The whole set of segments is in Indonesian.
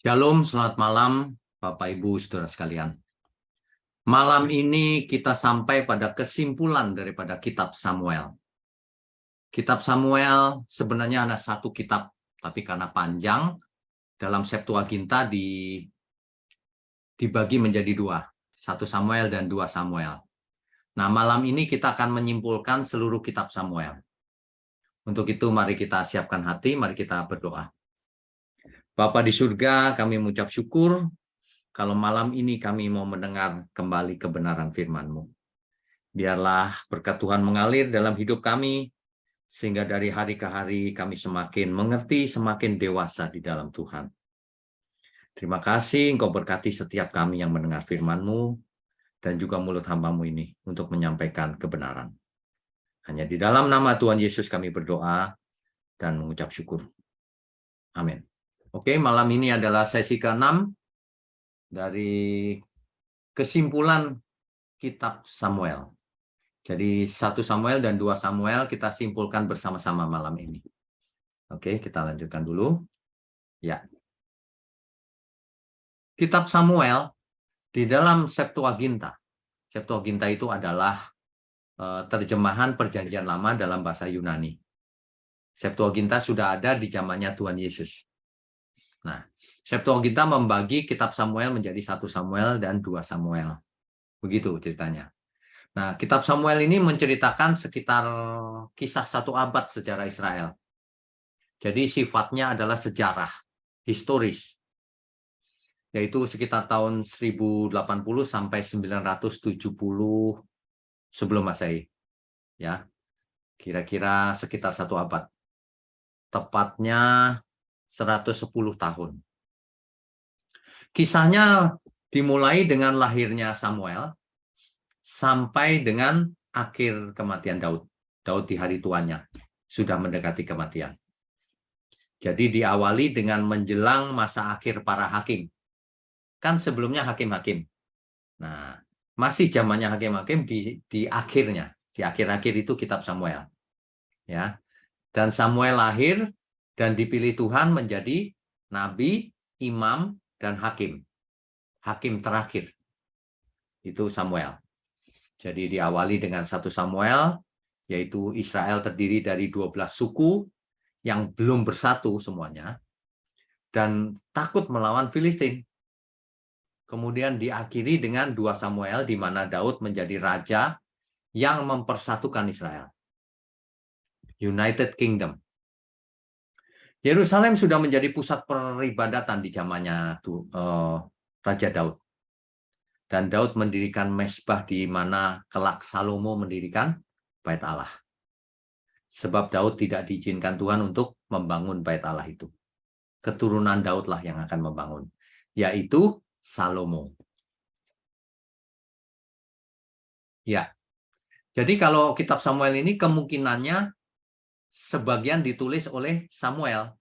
Shalom, selamat malam Bapak Ibu Saudara sekalian. Malam ini kita sampai pada kesimpulan daripada kitab Samuel. Kitab Samuel sebenarnya ada satu kitab, tapi karena panjang, dalam Septuaginta dibagi menjadi dua. 1 Samuel dan 2 Samuel. Nah, malam ini kita akan menyimpulkan seluruh kitab Samuel. Untuk itu mari kita siapkan hati, mari kita berdoa. Bapa di surga, kami mengucap syukur kalau malam ini kami mau mendengar kembali kebenaran firman-Mu. Biarlah berkat Tuhan mengalir dalam hidup kami, sehingga dari hari ke hari kami semakin mengerti, semakin dewasa di dalam Tuhan. Terima kasih Engkau berkati setiap kami yang mendengar firman-Mu, dan juga mulut hamba-Mu ini untuk menyampaikan kebenaran. Hanya di dalam nama Tuhan Yesus kami berdoa dan mengucap syukur. Amin. Oke, malam ini adalah sesi ke-6 dari kesimpulan kitab Samuel. Jadi 1 Samuel dan 2 Samuel kita simpulkan bersama-sama malam ini. Oke, kita lanjutkan dulu. Ya. Kitab Samuel di dalam Septuaginta. Septuaginta itu adalah terjemahan Perjanjian Lama dalam bahasa Yunani. Septuaginta sudah ada di zamannya Tuhan Yesus. Nah, Septuaginta membagi kitab Samuel menjadi 1 Samuel dan 2 Samuel. Begitu ceritanya. Nah, kitab Samuel ini menceritakan sekitar kisah 1 abad sejarah Israel. Jadi sifatnya adalah sejarah, historis. Yaitu sekitar tahun 1080 sampai 970 sebelum Masehi. Ya. Kira-kira sekitar 1 abad. Tepatnya 110 tahun. Kisahnya dimulai dengan lahirnya Samuel sampai dengan akhir kematian Daud. Daud di hari tuanya sudah mendekati kematian. Jadi diawali dengan menjelang masa akhir para hakim. Kan sebelumnya hakim-hakim. Nah, masih zamannya hakim-hakim di akhirnya. Di akhir-akhir itu kitab Samuel. Ya. Dan Samuel lahir dan dipilih Tuhan menjadi nabi, imam, dan hakim. Hakim terakhir. Itu Samuel. Jadi diawali dengan 1 Samuel, yaitu Israel terdiri dari 12 suku yang belum bersatu semuanya, dan takut melawan Filistin. Kemudian diakhiri dengan 2 Samuel, di mana Daud menjadi raja yang mempersatukan Israel. United Kingdom. Yerusalem sudah menjadi pusat peribadatan di zamannya Raja Daud. Dan Daud mendirikan mezbah di mana kelak Salomo mendirikan Bait Allah. Sebab Daud tidak diizinkan Tuhan untuk membangun Bait Allah itu. Keturunan Daudlah yang akan membangun, yaitu Salomo. Ya. Jadi kalau kitab Samuel ini kemungkinannya sebagian ditulis oleh Samuel.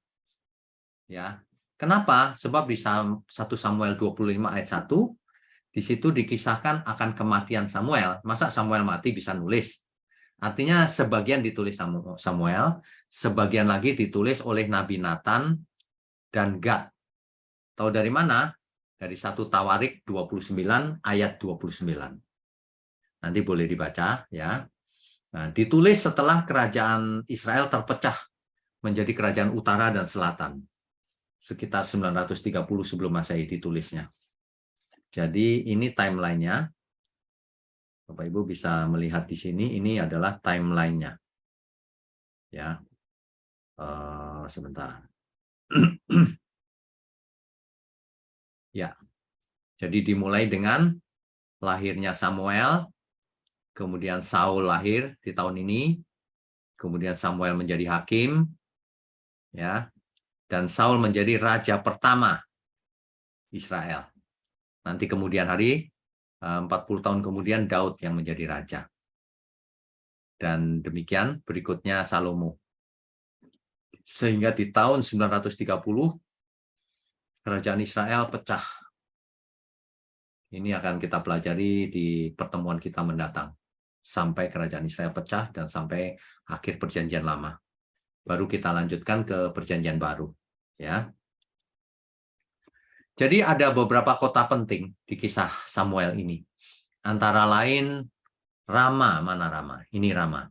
Ya. Kenapa? Sebab di 1 Samuel 25 ayat 1 di situ dikisahkan akan kematian Samuel. Masa Samuel mati bisa nulis? Artinya sebagian ditulis Samuel, sebagian lagi ditulis oleh Nabi Nathan dan Gad. Tahu dari mana? Dari 1 Tawarik 29 ayat 29. Nanti boleh dibaca ya. Nah, ditulis setelah kerajaan Israel terpecah menjadi kerajaan utara dan selatan. Sekitar 930 sebelum Masehi ditulisnya. Jadi ini timelinenya. Bapak Ibu bisa melihat di sini, ini adalah timelinenya. Ya, sebentar. Ya, jadi dimulai dengan lahirnya Samuel, kemudian Saul lahir di tahun ini, kemudian Samuel menjadi hakim, ya, dan Saul menjadi raja pertama Israel. Nanti kemudian hari 40 tahun kemudian Daud yang menjadi raja. Dan demikian berikutnya Salomo. Sehingga di tahun 930 kerajaan Israel pecah. Ini akan kita pelajari di pertemuan kita mendatang. Sampai kerajaan Israel pecah dan sampai akhir perjanjian lama. Baru kita lanjutkan ke perjanjian baru. Ya. Jadi ada beberapa kota penting di kisah Samuel ini. Antara lain Rama, mana Rama? Ini Rama.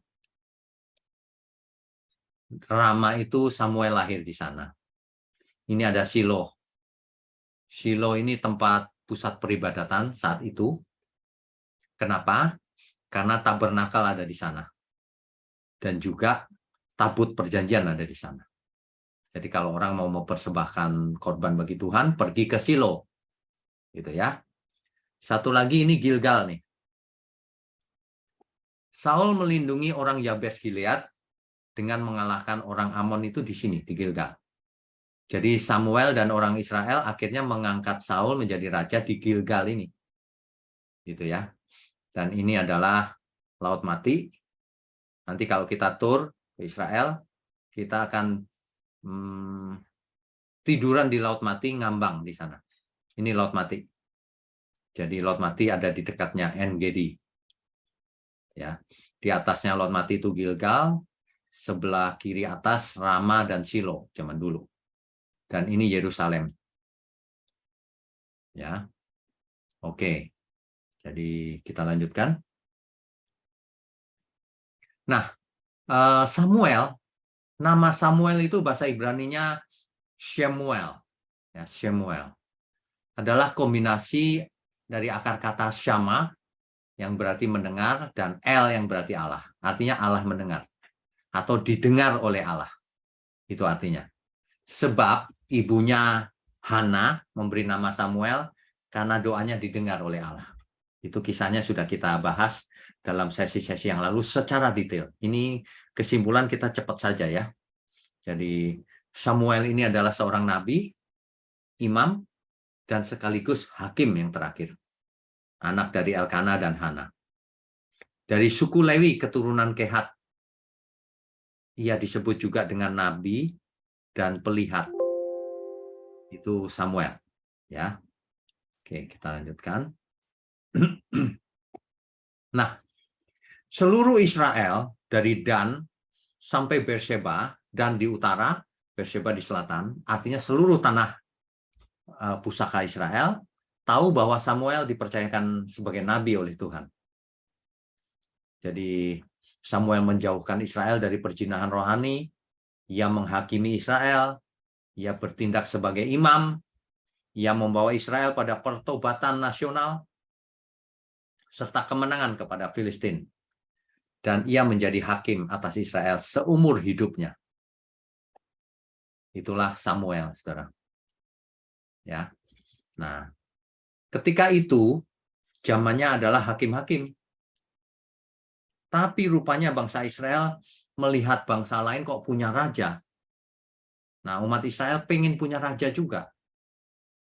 Rama itu Samuel lahir di sana. Ini ada Shilo. Shilo ini tempat pusat peribadatan saat itu. Kenapa? Karena tabernakel ada di sana. Dan juga tabut perjanjian ada di sana. Jadi kalau orang mau mempersembahkan korban bagi Tuhan, pergi ke Shilo. Gitu ya. Satu lagi ini Gilgal nih. Saul melindungi orang Yabes Gilead dengan mengalahkan orang Amon itu di sini, di Gilgal. Jadi Samuel dan orang Israel akhirnya mengangkat Saul menjadi raja di Gilgal ini. Gitu ya. Dan ini adalah Laut Mati. Nanti kalau kita tur ke Israel, kita akan tiduran di Laut Mati, ngambang di sana. Ini Laut Mati. Jadi Laut Mati ada di dekatnya En-Gedi. Ya, di atasnya Laut Mati itu Gilgal, sebelah kiri atas Rama dan Shilo zaman dulu. Dan ini Yerusalem. Ya. Oke. Jadi kita lanjutkan. Nah, Samuel, nama Samuel itu bahasa Ibraninya Shemuel. Ya, Shemuel. Adalah kombinasi dari akar kata Shama yang berarti mendengar dan El yang berarti Allah. Artinya Allah mendengar atau didengar oleh Allah. Itu artinya. Sebab ibunya Hana memberi nama Samuel karena doanya didengar oleh Allah. Itu kisahnya sudah kita bahas dalam sesi-sesi yang lalu secara detail. Ini kesimpulan kita cepat saja ya. Jadi Samuel ini adalah seorang nabi, imam, dan sekaligus hakim yang terakhir. Anak dari Elkana dan Hana. Dari suku Lewi keturunan Kehat. Ia disebut juga dengan nabi dan pelihat. Itu Samuel. Ya. Oke, kita lanjutkan. Nah, seluruh Israel dari Dan sampai Beersheba dan di utara, Beersheba di selatan, artinya seluruh tanah pusaka Israel, tahu bahwa Samuel dipercayakan sebagai nabi oleh Tuhan. Jadi Samuel menjauhkan Israel dari perzinahan rohani, ia menghakimi Israel, ia bertindak sebagai imam, ia membawa Israel pada pertobatan nasional, serta kemenangan kepada Filistin. Dan ia menjadi hakim atas Israel seumur hidupnya. Itulah Samuel, saudara. Ya. Nah, ketika itu zamannya adalah hakim-hakim. Tapi rupanya bangsa Israel melihat bangsa lain kok punya raja. Nah, umat Israel pengen punya raja juga.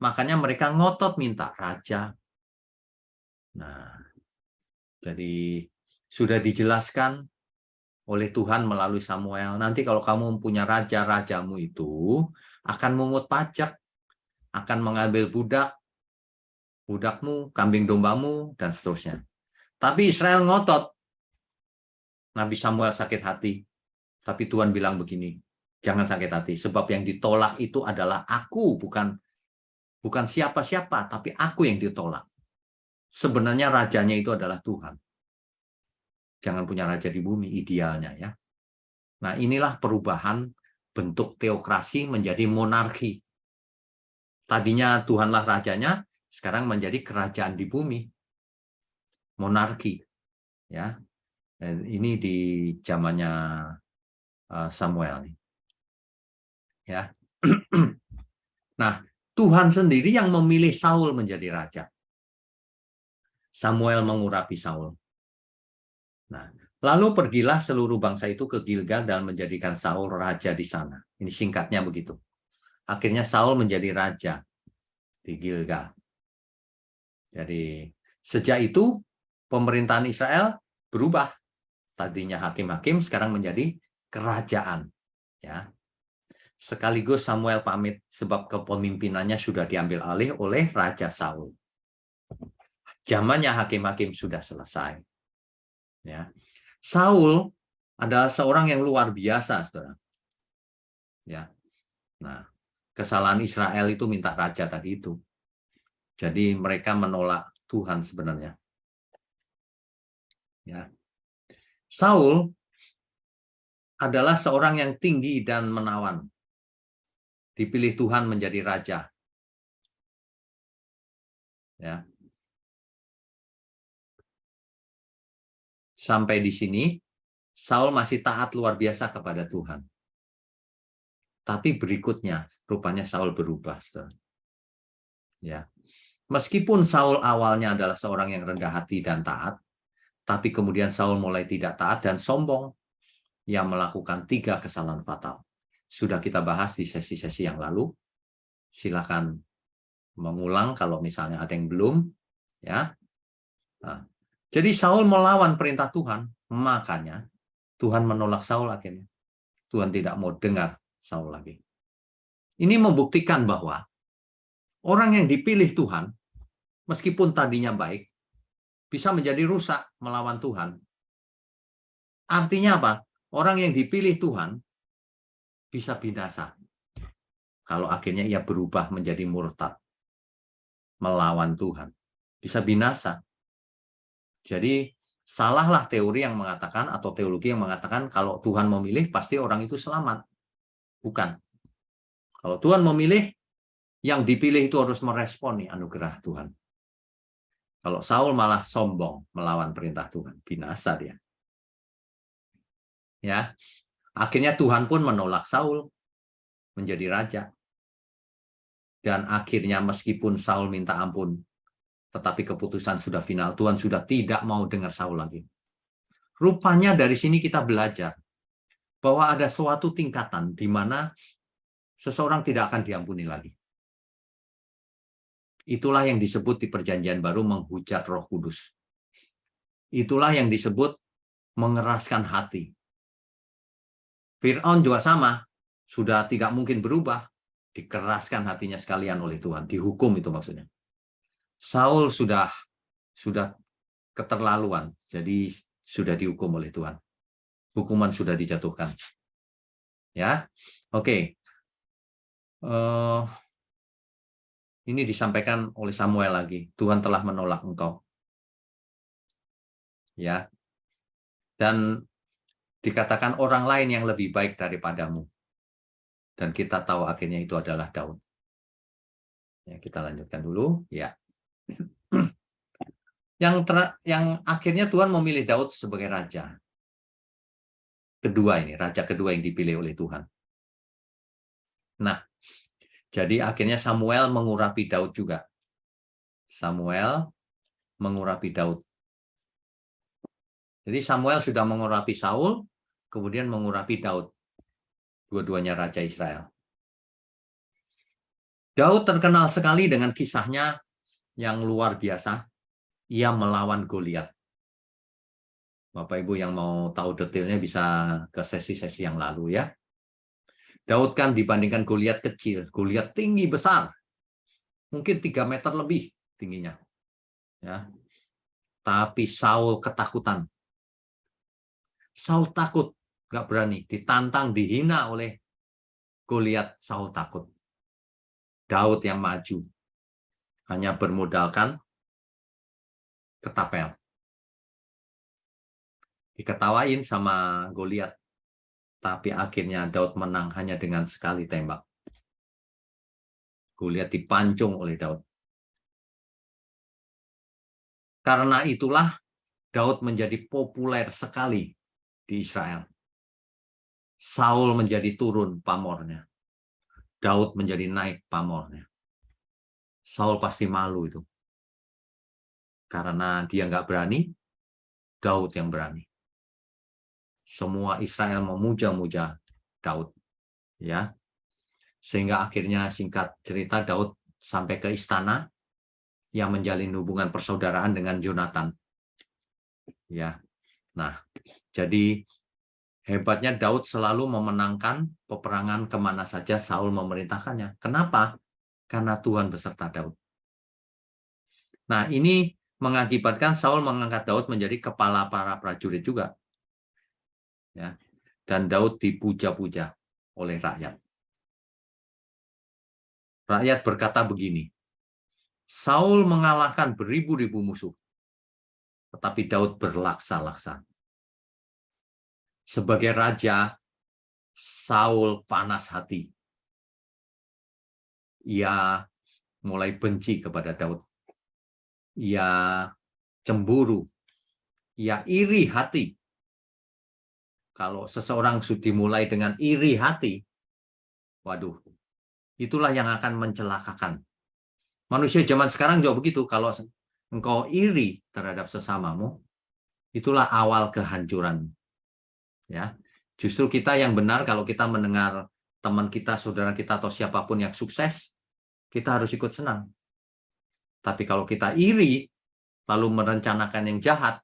Makanya mereka ngotot minta raja. Nah, jadi sudah dijelaskan oleh Tuhan melalui Samuel. Nanti kalau kamu punya raja, rajamu itu akan mengut pajak, akan mengambil budak, budakmu, kambing dombamu, dan seterusnya. Tapi Israel ngotot. Nabi Samuel sakit hati. Tapi Tuhan bilang begini, jangan sakit hati. Sebab yang ditolak itu adalah aku, bukan siapa-siapa, tapi aku yang ditolak. Sebenarnya rajanya itu adalah Tuhan. Jangan punya raja di bumi, idealnya ya. Nah, inilah perubahan bentuk teokrasi menjadi monarki. Tadinya Tuhanlah rajanya, sekarang menjadi kerajaan di bumi. Monarki. Ya. Dan ini di zamannya Samuel. Ya. Nah, Tuhan sendiri yang memilih Saul menjadi raja. Samuel mengurapi Saul. Nah, lalu pergilah seluruh bangsa itu ke Gilgal dan menjadikan Saul raja di sana. Ini singkatnya begitu. Akhirnya Saul menjadi raja di Gilgal. Jadi sejak itu pemerintahan Israel berubah. Tadinya hakim-hakim, sekarang menjadi kerajaan. Ya. Sekaligus Samuel pamit sebab kepemimpinannya sudah diambil alih oleh Raja Saul. Zamannya hakim-hakim sudah selesai. Ya. Saul adalah seorang yang luar biasa, saudara. Ya. Nah, kesalahan Israel itu minta raja tadi itu. Jadi mereka menolak Tuhan sebenarnya. Ya. Saul adalah seorang yang tinggi dan menawan. Dipilih Tuhan menjadi raja. Ya. Sampai di sini, Saul masih taat luar biasa kepada Tuhan. Tapi berikutnya, rupanya Saul berubah. Ya. Meskipun Saul awalnya adalah seorang yang rendah hati dan taat, tapi kemudian Saul mulai tidak taat dan sombong, yang melakukan 3 kesalahan fatal. Sudah kita bahas di sesi-sesi yang lalu. Silakan mengulang kalau misalnya ada yang belum. Ya. Nah, jadi Saul melawan perintah Tuhan, makanya Tuhan menolak Saul akhirnya. Tuhan tidak mau dengar Saul lagi. Ini membuktikan bahwa orang yang dipilih Tuhan, meskipun tadinya baik, bisa menjadi rusak melawan Tuhan. Artinya apa? Orang yang dipilih Tuhan bisa binasa kalau akhirnya ia berubah menjadi murtad, melawan Tuhan. Bisa binasa. Jadi salahlah teori yang mengatakan atau teologi yang mengatakan kalau Tuhan memilih pasti orang itu selamat. Bukan. Kalau Tuhan memilih, yang dipilih itu harus meresponi anugerah Tuhan. Kalau Saul malah sombong melawan perintah Tuhan, binasa dia. Ya. Akhirnya Tuhan pun menolak Saul menjadi raja. Dan akhirnya meskipun Saul minta ampun, tetapi keputusan sudah final. Tuhan sudah tidak mau dengar Saul lagi. Rupanya dari sini kita belajar bahwa ada suatu tingkatan di mana seseorang tidak akan diampuni lagi. Itulah yang disebut di Perjanjian Baru menghujat Roh Kudus. Itulah yang disebut mengeraskan hati. Fir'aun juga sama, sudah tidak mungkin berubah, dikeraskan hatinya sekalian oleh Tuhan, dihukum itu maksudnya. Saul sudah keterlaluan, jadi sudah dihukum oleh Tuhan. Hukuman sudah dijatuhkan. Ya, oke. Ini disampaikan oleh Samuel lagi. Tuhan telah menolak engkau. Ya. Dan dikatakan orang lain yang lebih baik daripadamu. Dan kita tahu akhirnya itu adalah Daud. Ya, kita lanjutkan dulu. Ya. Yang akhirnya Tuhan memilih Daud sebagai raja. Kedua ini, raja kedua yang dipilih oleh Tuhan. Nah, jadi akhirnya Samuel mengurapi Daud juga. Samuel mengurapi Daud. Jadi Samuel sudah mengurapi Saul, kemudian mengurapi Daud. Dua-duanya raja Israel. Daud terkenal sekali dengan kisahnya yang luar biasa. Ia melawan Goliat. Bapak Ibu yang mau tahu detailnya bisa ke sesi-sesi yang lalu ya. Daud kan dibandingkan Goliat kecil. Goliat tinggi besar. Mungkin 3 meter lebih tingginya. Ya. Tapi Saul ketakutan. Saul takut. Nggak berani. Ditantang, dihina oleh Goliat. Saul takut. Daud yang maju. Hanya bermodalkan ketapel. Diketawain sama Goliat. Tapi akhirnya Daud menang hanya dengan sekali tembak. Goliat dipancung oleh Daud. Karena itulah Daud menjadi populer sekali di Israel. Saul menjadi turun pamornya. Daud menjadi naik pamornya. Saul pasti malu itu. Karena dia nggak berani, Daud yang berani. Semua Israel memuja-muja Daud. Ya. Sehingga akhirnya singkat cerita Daud sampai ke istana yang menjalin hubungan persaudaraan dengan Yonatan. Ya. Nah, jadi hebatnya Daud selalu memenangkan peperangan kemana saja Saul memerintahkannya. Kenapa? Karena Tuhan beserta Daud. Nah, ini mengakibatkan Saul mengangkat Daud menjadi kepala para prajurit juga. Ya. Dan Daud dipuja-puja oleh rakyat. Rakyat berkata begini, Saul mengalahkan beribu-ribu musuh, tetapi Daud berlaksa-laksa. Sebagai raja, Saul panas hati. Ia mulai benci kepada Daud. Ia cemburu. Ia iri hati. Kalau seseorang sudah dimulai dengan iri hati, waduh, itulah yang akan mencelakakan. Manusia zaman sekarang juga begitu. Kalau engkau iri terhadap sesamamu, itulah awal kehancuran. Ya, justru kita yang benar kalau kita mendengar teman kita, saudara kita, atau siapapun yang sukses, kita harus ikut senang. Tapi kalau kita iri, lalu merencanakan yang jahat,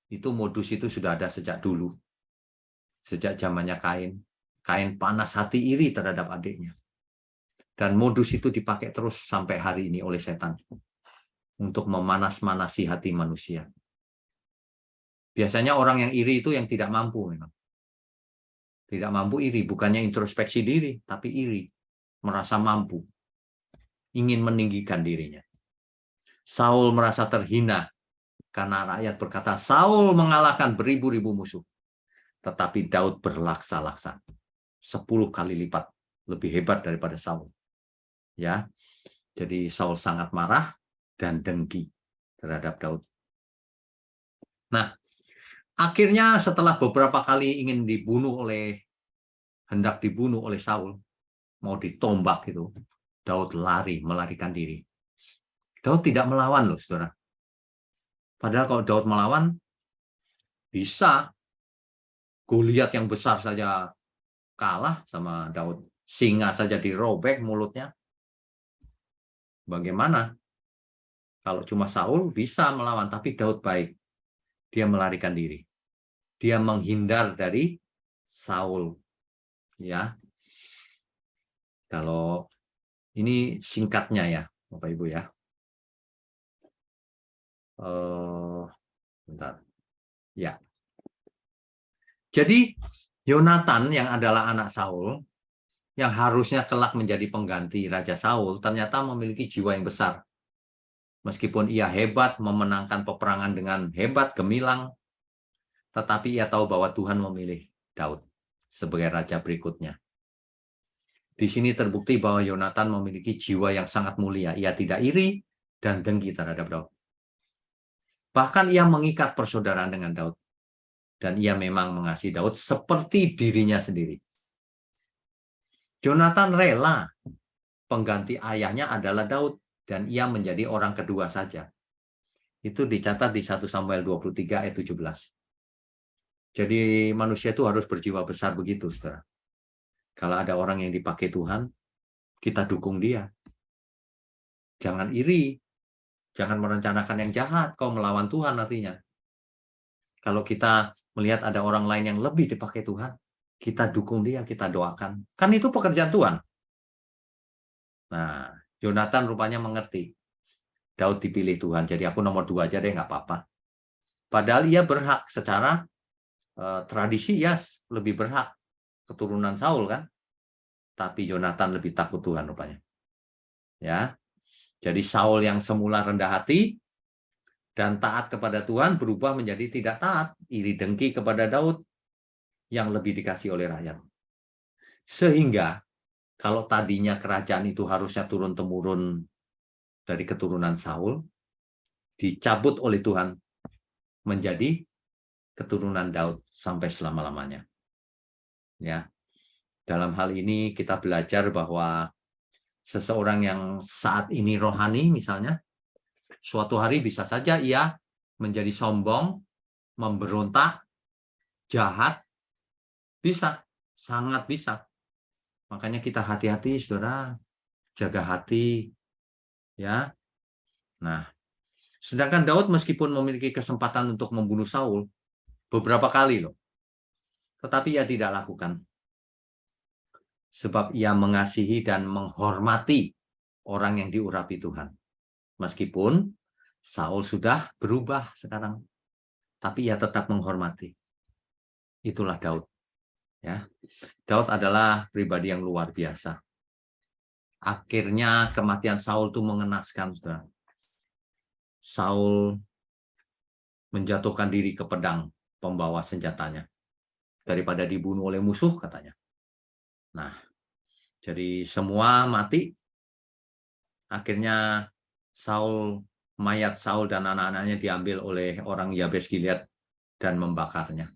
itu modus itu sudah ada sejak dulu. Sejak zamannya Kain. Kain panas hati iri terhadap adiknya. Dan modus itu dipakai terus sampai hari ini oleh setan. Untuk memanas-manasi hati manusia. Biasanya orang yang iri itu yang tidak mampu memang. Tidak mampu iri, bukannya introspeksi diri, tapi iri. Merasa mampu. Ingin meninggikan dirinya. Saul merasa terhina karena rakyat berkata, Saul mengalahkan beribu-ribu musuh. Tetapi Daud berlaksa-laksa. 10 kali lipat lebih hebat daripada Saul. Ya. Jadi Saul sangat marah dan dengki terhadap Daud. Nah, akhirnya setelah beberapa kali hendak dibunuh oleh Saul, mau ditombak itu, Daud melarikan diri. Daud tidak melawan loh, saudara. Padahal kalau Daud melawan, bisa Goliat yang besar saja kalah sama Daud. Singa saja dirobek mulutnya. Bagaimana? Kalau cuma Saul bisa melawan, tapi Daud baik. Dia melarikan diri. Dia menghindar dari Saul. Ya. Kalau ini singkatnya ya, Bapak Ibu ya. Bentar. Ya. Jadi Yonatan yang adalah anak Saul, yang harusnya kelak menjadi pengganti Raja Saul, ternyata memiliki jiwa yang besar. Meskipun ia hebat, memenangkan peperangan dengan hebat, gemilang, tetapi ia tahu bahwa Tuhan memilih Daud sebagai raja berikutnya. Di sini terbukti bahwa Yonatan memiliki jiwa yang sangat mulia. Ia tidak iri dan dengki terhadap Daud. Bahkan ia mengikat persaudaraan dengan Daud. Dan ia memang mengasihi Daud seperti dirinya sendiri. Yonatan rela pengganti ayahnya adalah Daud. Dan ia menjadi orang kedua saja. Itu dicatat di 1 Samuel 23 ayat 17. Jadi manusia itu harus berjiwa besar begitu, saudara. Kalau ada orang yang dipakai Tuhan, kita dukung dia. Jangan iri. Jangan merencanakan yang jahat. Kau melawan Tuhan artinya. Kalau kita melihat ada orang lain yang lebih dipakai Tuhan, kita dukung dia, kita doakan. Kan itu pekerjaan Tuhan. Nah, Yonatan rupanya mengerti. Daud dipilih Tuhan, jadi aku nomor 2 aja deh, nggak apa-apa. Padahal ia berhak secara tradisi, ya lebih berhak. Keturunan Saul kan. Tapi Yonatan lebih takut Tuhan rupanya. Ya, jadi Saul yang semula rendah hati dan taat kepada Tuhan berubah menjadi tidak taat, iri dengki kepada Daud yang lebih dikasih oleh rakyat. Sehingga kalau tadinya kerajaan itu harusnya turun-temurun dari keturunan Saul, dicabut oleh Tuhan menjadi keturunan Daud sampai selama-lamanya. Ya. Dalam hal ini kita belajar bahwa seseorang yang saat ini rohani misalnya, suatu hari bisa saja ia menjadi sombong, memberontak, jahat, bisa, sangat bisa. Makanya kita hati-hati, saudara, jaga hati, ya. Nah, sedangkan Daud meskipun memiliki kesempatan untuk membunuh Saul beberapa kali loh, tetapi ia tidak lakukan. Sebab ia mengasihi dan menghormati orang yang diurapi Tuhan. Meskipun Saul sudah berubah sekarang, tapi ia tetap menghormati. Itulah Daud. Ya, Daud adalah pribadi yang luar biasa. Akhirnya kematian Saul itu mengenaskan, saudara. Saul menjatuhkan diri ke pedang pembawa senjatanya daripada dibunuh oleh musuh, katanya. Nah, jadi semua mati. Akhirnya mayat Saul dan anak-anaknya diambil oleh orang Yabes Gilead dan membakarnya.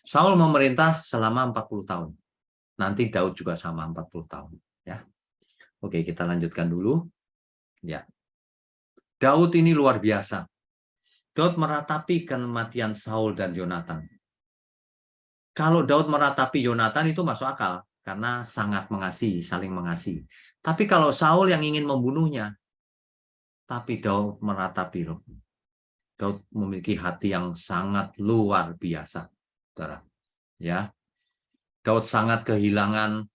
Saul memerintah selama 40 tahun. Nanti Daud juga sama 40 tahun. Ya. Oke, kita lanjutkan dulu. Ya. Daud ini luar biasa. Daud meratapi kematian Saul dan Yonatan. Kalau Daud meratapi Yonatan itu masuk akal, karena sangat mengasihi, saling mengasihi. Tapi kalau Saul yang ingin membunuhnya, tapi Daud meratapi loh. Daud memiliki hati yang sangat luar biasa, saudara. Ya, Daud sangat kehilangan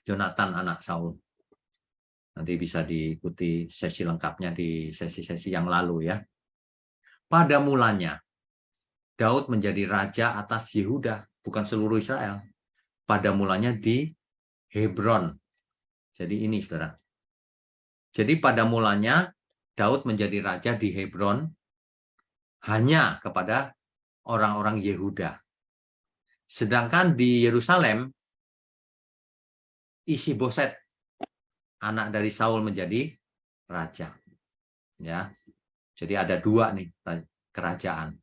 Yonatan, anak Saul. Nanti bisa diikuti sesi lengkapnya di sesi-sesi yang lalu ya. Pada mulanya, Daud menjadi raja atas Yehuda, bukan seluruh Israel. Pada mulanya di Hebron. Jadi ini, saudara. Jadi pada mulanya, Daud menjadi raja di Hebron hanya kepada orang-orang Yehuda. Sedangkan di Yerusalem, Isi-Boset, anak dari Saul, menjadi raja. Ya, jadi ada dua nih kerajaan.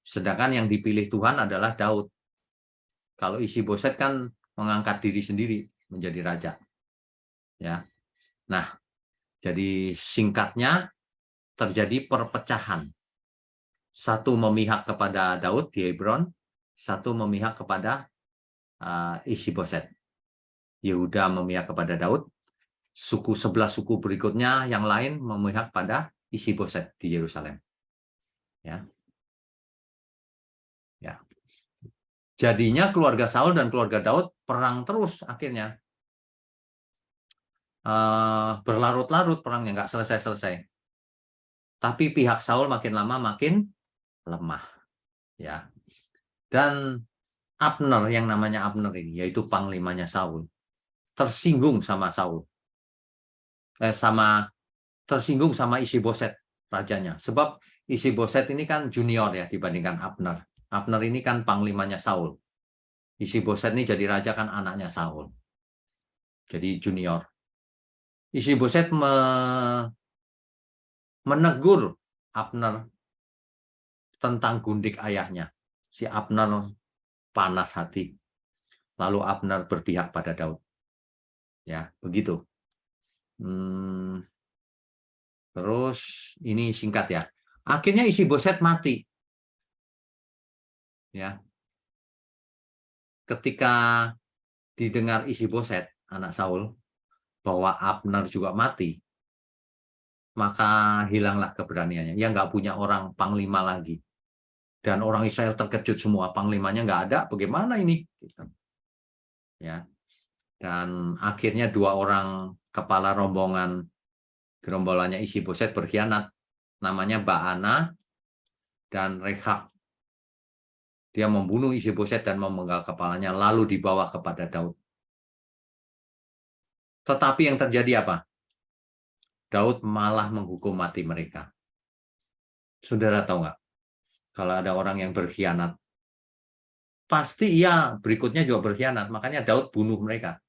Sedangkan yang dipilih Tuhan adalah Daud. Kalau Isi-Boset kan mengangkat diri sendiri menjadi raja. Ya, nah, jadi singkatnya terjadi perpecahan. Satu memihak kepada Daud di Hebron, satu memihak kepada Isi-Boset. Yehuda memihak kepada Daud, sebelah suku berikutnya yang lain memihak pada Isi-Boset di Yerusalem. Ya. Ya. Jadinya keluarga Saul dan keluarga Daud perang terus akhirnya. Berlarut-larut perangnya, nggak selesai-selesai. Tapi pihak Saul makin lama makin lemah. Ya. Dan Abner, yang namanya Abner ini, yaitu panglimanya Saul, tersinggung sama Saul. Tersinggung sama Isi-Boset, rajanya. Sebab Isi-Boset ini kan junior ya dibandingkan Abner. Abner ini kan panglimanya Saul. Isi-Boset ini jadi raja kan anaknya Saul. Jadi junior. Isi-Boset menegur Abner tentang gundik ayahnya. Si Abner panas hati. Lalu Abner berpihak pada Daud. Ya, begitu. Terus ini singkat ya. Akhirnya Isi-Boset mati. Ya. Ketika didengar Isi-Boset, anak Saul, bahwa Abner juga mati, maka hilanglah keberaniannya. Dia nggak punya orang panglima lagi. Dan orang Israel terkejut semua, panglimanya nggak ada, bagaimana ini? Ya. Dan akhirnya dua orang kepala rombongan gerombolannya Isi-Boset berkhianat, namanya Baana dan Rehab. Dia membunuh Isi-Boset dan memenggal kepalanya, lalu dibawa kepada Daud. Tetapi yang terjadi apa? Daud malah menghukum mati mereka. Saudara tahu nggak? Kalau ada orang yang berkhianat, pasti ia berikutnya juga berkhianat. Makanya Daud bunuh mereka.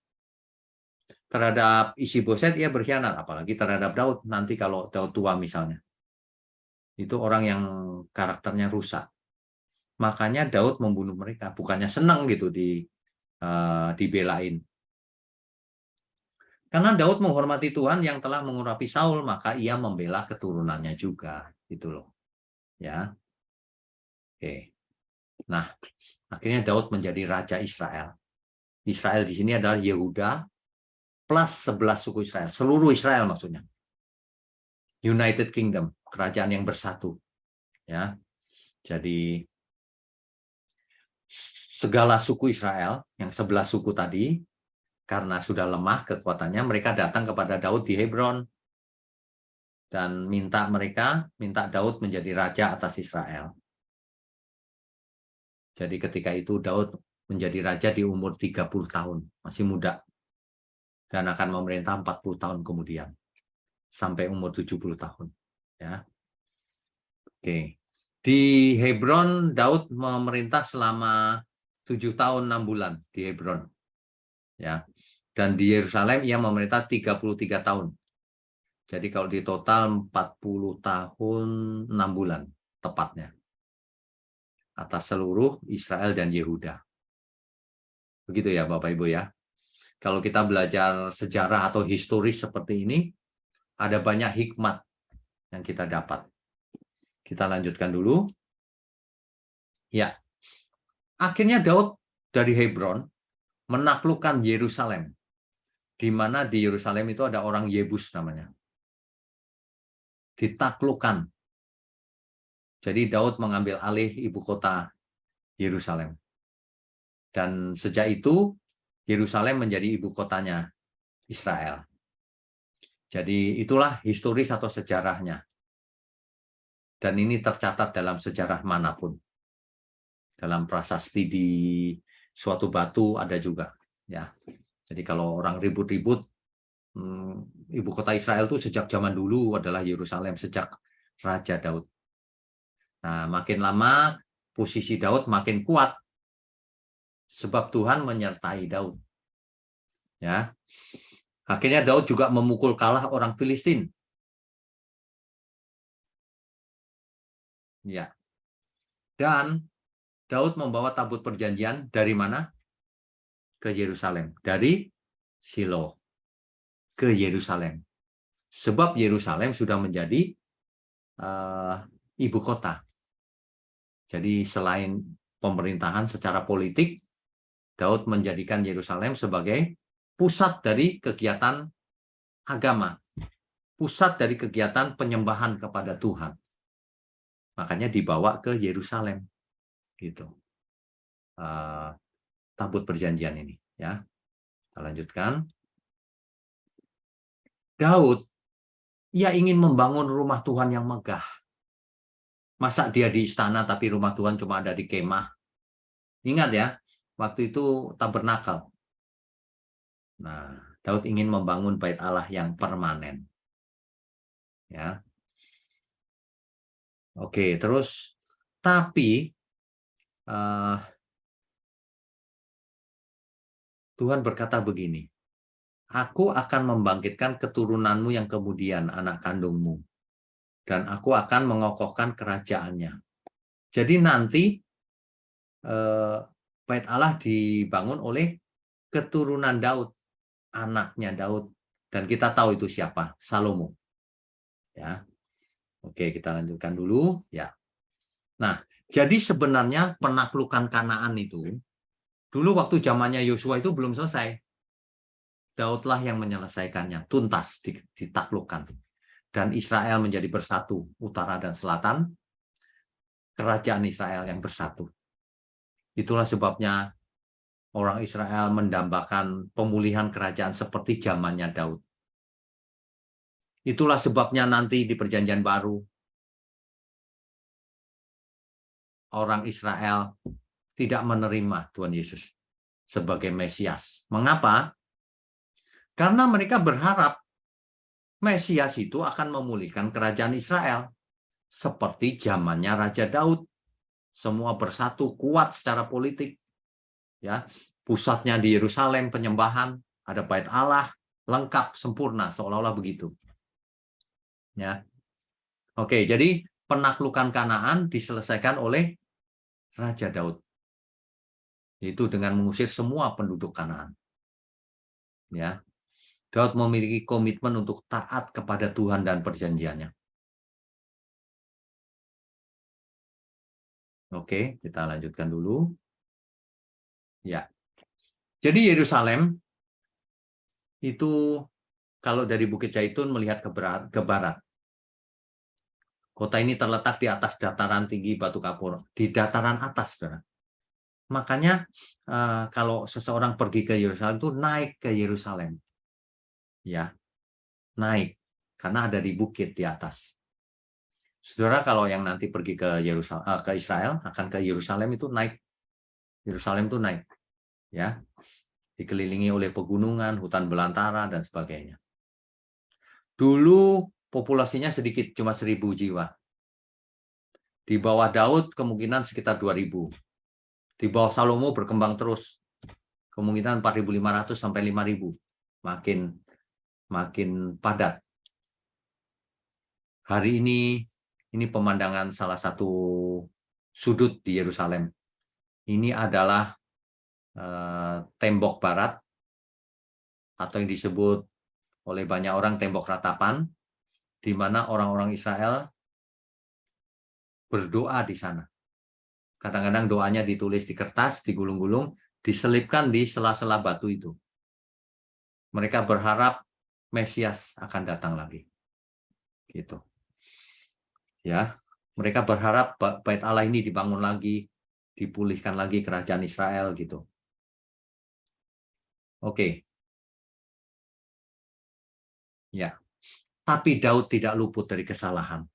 Terhadap Isi-Boset ia berkhianat, apalagi terhadap Daud. Nanti kalau Daud tua misalnya. Itu orang yang karakternya rusak. Makanya Daud membunuh mereka. Bukannya senang gitu dibelain. Karena Daud menghormati Tuhan yang telah mengurapi Saul, maka ia membela keturunannya juga. Gitu loh. Ya. Oke. Nah, akhirnya Daud menjadi raja Israel. Israel di sini adalah Yehuda plus 11 suku Israel. Seluruh Israel maksudnya. United Kingdom, kerajaan yang bersatu. Ya. Jadi segala suku Israel, yang 11 suku tadi, karena sudah lemah kekuatannya, mereka datang kepada Daud di Hebron dan minta Daud menjadi raja atas Israel. Jadi ketika itu Daud menjadi raja di umur 30 tahun, masih muda. dan akan memerintah 40 tahun kemudian sampai umur 70 tahun. Ya. Oke. Di Hebron Daud memerintah selama 7 tahun 6 bulan di Hebron. Ya. Dan di Yerusalem ia memerintah 33 tahun. Jadi kalau di total 40 tahun 6 bulan tepatnya atas seluruh Israel dan Yehuda. Begitu ya Bapak Ibu ya. Kalau kita belajar sejarah atau historis seperti ini, ada banyak hikmat yang kita dapat. Kita lanjutkan dulu. Ya, akhirnya Daud dari Hebron menaklukkan Yerusalem, di mana di Yerusalem itu ada orang Yebus namanya. Ditaklukkan. Jadi Daud mengambil alih ibu kota Yerusalem. Dan sejak itu Yerusalem menjadi ibu kotanya Israel. Jadi itulah historis atau sejarahnya. Dan ini tercatat dalam sejarah manapun. Dalam prasasti di suatu batu ada juga. Ya. Jadi kalau orang ribut-ribut, ibu kota Israel itu sejak zaman dulu adalah Yerusalem, sejak Raja Daud. Nah, makin lama posisi Daud makin kuat, sebab Tuhan menyertai Daud. Ya. Akhirnya Daud juga memukul kalah orang Filistin. Ya. Dan Daud membawa tabut perjanjian dari mana? Ke Yerusalem. Dari Silo ke Yerusalem. Sebab Yerusalem sudah menjadi ibu kota. Jadi selain pemerintahan secara politik, Daud menjadikan Yerusalem sebagai pusat dari kegiatan agama, pusat dari kegiatan penyembahan kepada Tuhan. Makanya dibawa ke Yerusalem, gitu. Tabut perjanjian ini, ya. Kita lanjutkan. Daud, ia ingin membangun rumah Tuhan yang megah. Masa dia di istana tapi rumah Tuhan cuma ada di kemah? Ingat ya, waktu itu tabernakel. Nah, Daud ingin membangun bait Allah yang permanen. Ya. Oke, terus tapi Tuhan berkata begini, aku akan membangkitkan keturunanmu yang kemudian, anak kandungmu, dan aku akan mengokohkan kerajaannya. Jadi nanti bait Allah dibangun oleh keturunan Daud, anaknya Daud, dan kita tahu itu siapa, Salomo. Ya, oke, kita lanjutkan dulu. Ya, nah, jadi sebenarnya penaklukan Kanaan itu dulu waktu zamannya Yosua itu belum selesai. Daudlah yang menyelesaikannya, tuntas ditaklukkan. Dan Israel menjadi bersatu, utara dan selatan, kerajaan Israel yang bersatu. Itulah sebabnya orang Israel mendambakan pemulihan kerajaan seperti zamannya Daud. Itulah sebabnya nanti di Perjanjian Baru, orang Israel tidak menerima Tuhan Yesus sebagai Mesias. Mengapa? Karena mereka berharap Mesias itu akan memulihkan kerajaan Israel. Seperti zamannya Raja Daud. Semua bersatu, kuat secara politik. Ya, pusatnya di Yerusalem, penyembahan, ada bait Allah, lengkap, sempurna, seolah-olah begitu. Ya. Oke, jadi penaklukan Kanaan diselesaikan oleh Raja Daud. Yaitu dengan mengusir semua penduduk Kanaan. Ya. Daud memiliki komitmen untuk taat kepada Tuhan dan perjanjiannya. Oke, kita lanjutkan dulu. Ya. Jadi Yerusalem itu kalau dari Bukit Zaitun melihat ke barat. Kota ini terletak di atas dataran tinggi Batu Kapur, di dataran atas, saudara. Makanya kalau seseorang pergi ke Yerusalem itu naik ke Yerusalem. Ya, naik karena ada di bukit di atas. Saudara kalau yang nanti pergi ke Yerusalem, ke Israel akan ke Yerusalem itu naik. Yerusalem itu naik, ya. dikelilingi oleh pegunungan, hutan belantara, dan sebagainya. Dulu populasinya sedikit, cuma 1.000 jiwa. Di bawah Daud kemungkinan sekitar 2.000. Di bawah Salomo berkembang terus, kemungkinan 4.500 sampai 5.000. Makin padat. Hari ini pemandangan salah satu sudut di Yerusalem. Ini adalah tembok barat, atau yang disebut oleh banyak orang tembok ratapan, di mana orang-orang Israel berdoa di sana. Kadang-kadang doanya ditulis di kertas, digulung-gulung, diselipkan di sela-sela batu itu. Mereka berharap Mesias akan datang lagi. Gitu. Ya, mereka berharap Bait Allah ini dibangun lagi, dipulihkan lagi kerajaan Israel gitu. Oke. Ya. Tapi Daud tidak luput dari kesalahan.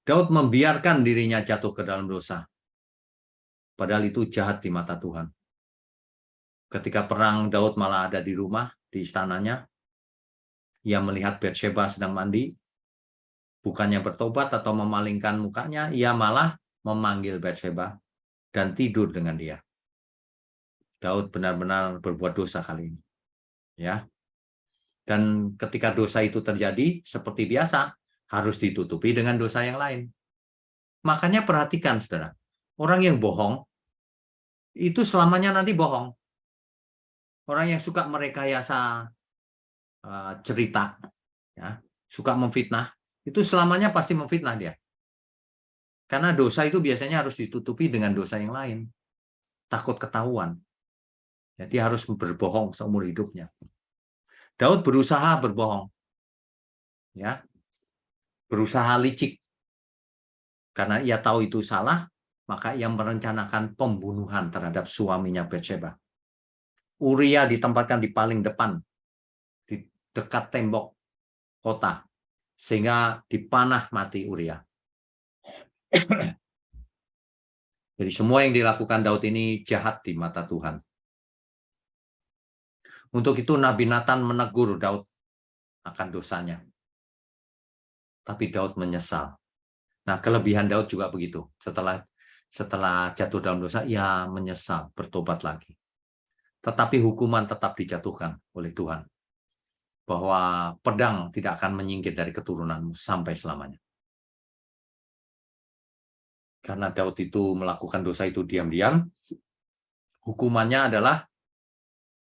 Daud membiarkan dirinya jatuh ke dalam dosa. Padahal itu jahat di mata Tuhan. Ketika perang, Daud malah ada di rumah, di istananya. Ia melihat Batsheba sedang mandi. Bukannya bertobat atau memalingkan mukanya, ia malah memanggil Batsheba dan tidur dengan dia. Daud benar-benar berbuat dosa kali ini. Ya. Dan ketika dosa itu terjadi, seperti biasa, harus ditutupi dengan dosa yang lain. Makanya perhatikan, saudara. Orang yang bohong, itu selamanya nanti bohong. Orang yang suka merekayasa cerita, ya, suka memfitnah, itu selamanya pasti memfitnah dia. Karena dosa itu biasanya harus ditutupi dengan dosa yang lain. Takut ketahuan. Jadi harus berbohong seumur hidupnya. Daud berusaha berbohong. Ya. Berusaha licik. Karena ia tahu itu salah, maka ia merencanakan pembunuhan terhadap suaminya Batsheba. Uria ditempatkan di paling depan, di dekat tembok kota, sehingga dipanah mati Uria. Jadi semua yang dilakukan Daud ini jahat di mata Tuhan. Untuk itu Nabi Nathan menegur Daud akan dosanya. Tapi Daud menyesal. Nah, kelebihan Daud juga begitu. Setelah jatuh dalam dosa, ia menyesal, bertobat lagi. Tetapi hukuman tetap dijatuhkan oleh Tuhan. Bahwa pedang tidak akan menyingkir dari keturunanmu sampai selamanya. Karena Daud itu melakukan dosa itu diam-diam, hukumannya adalah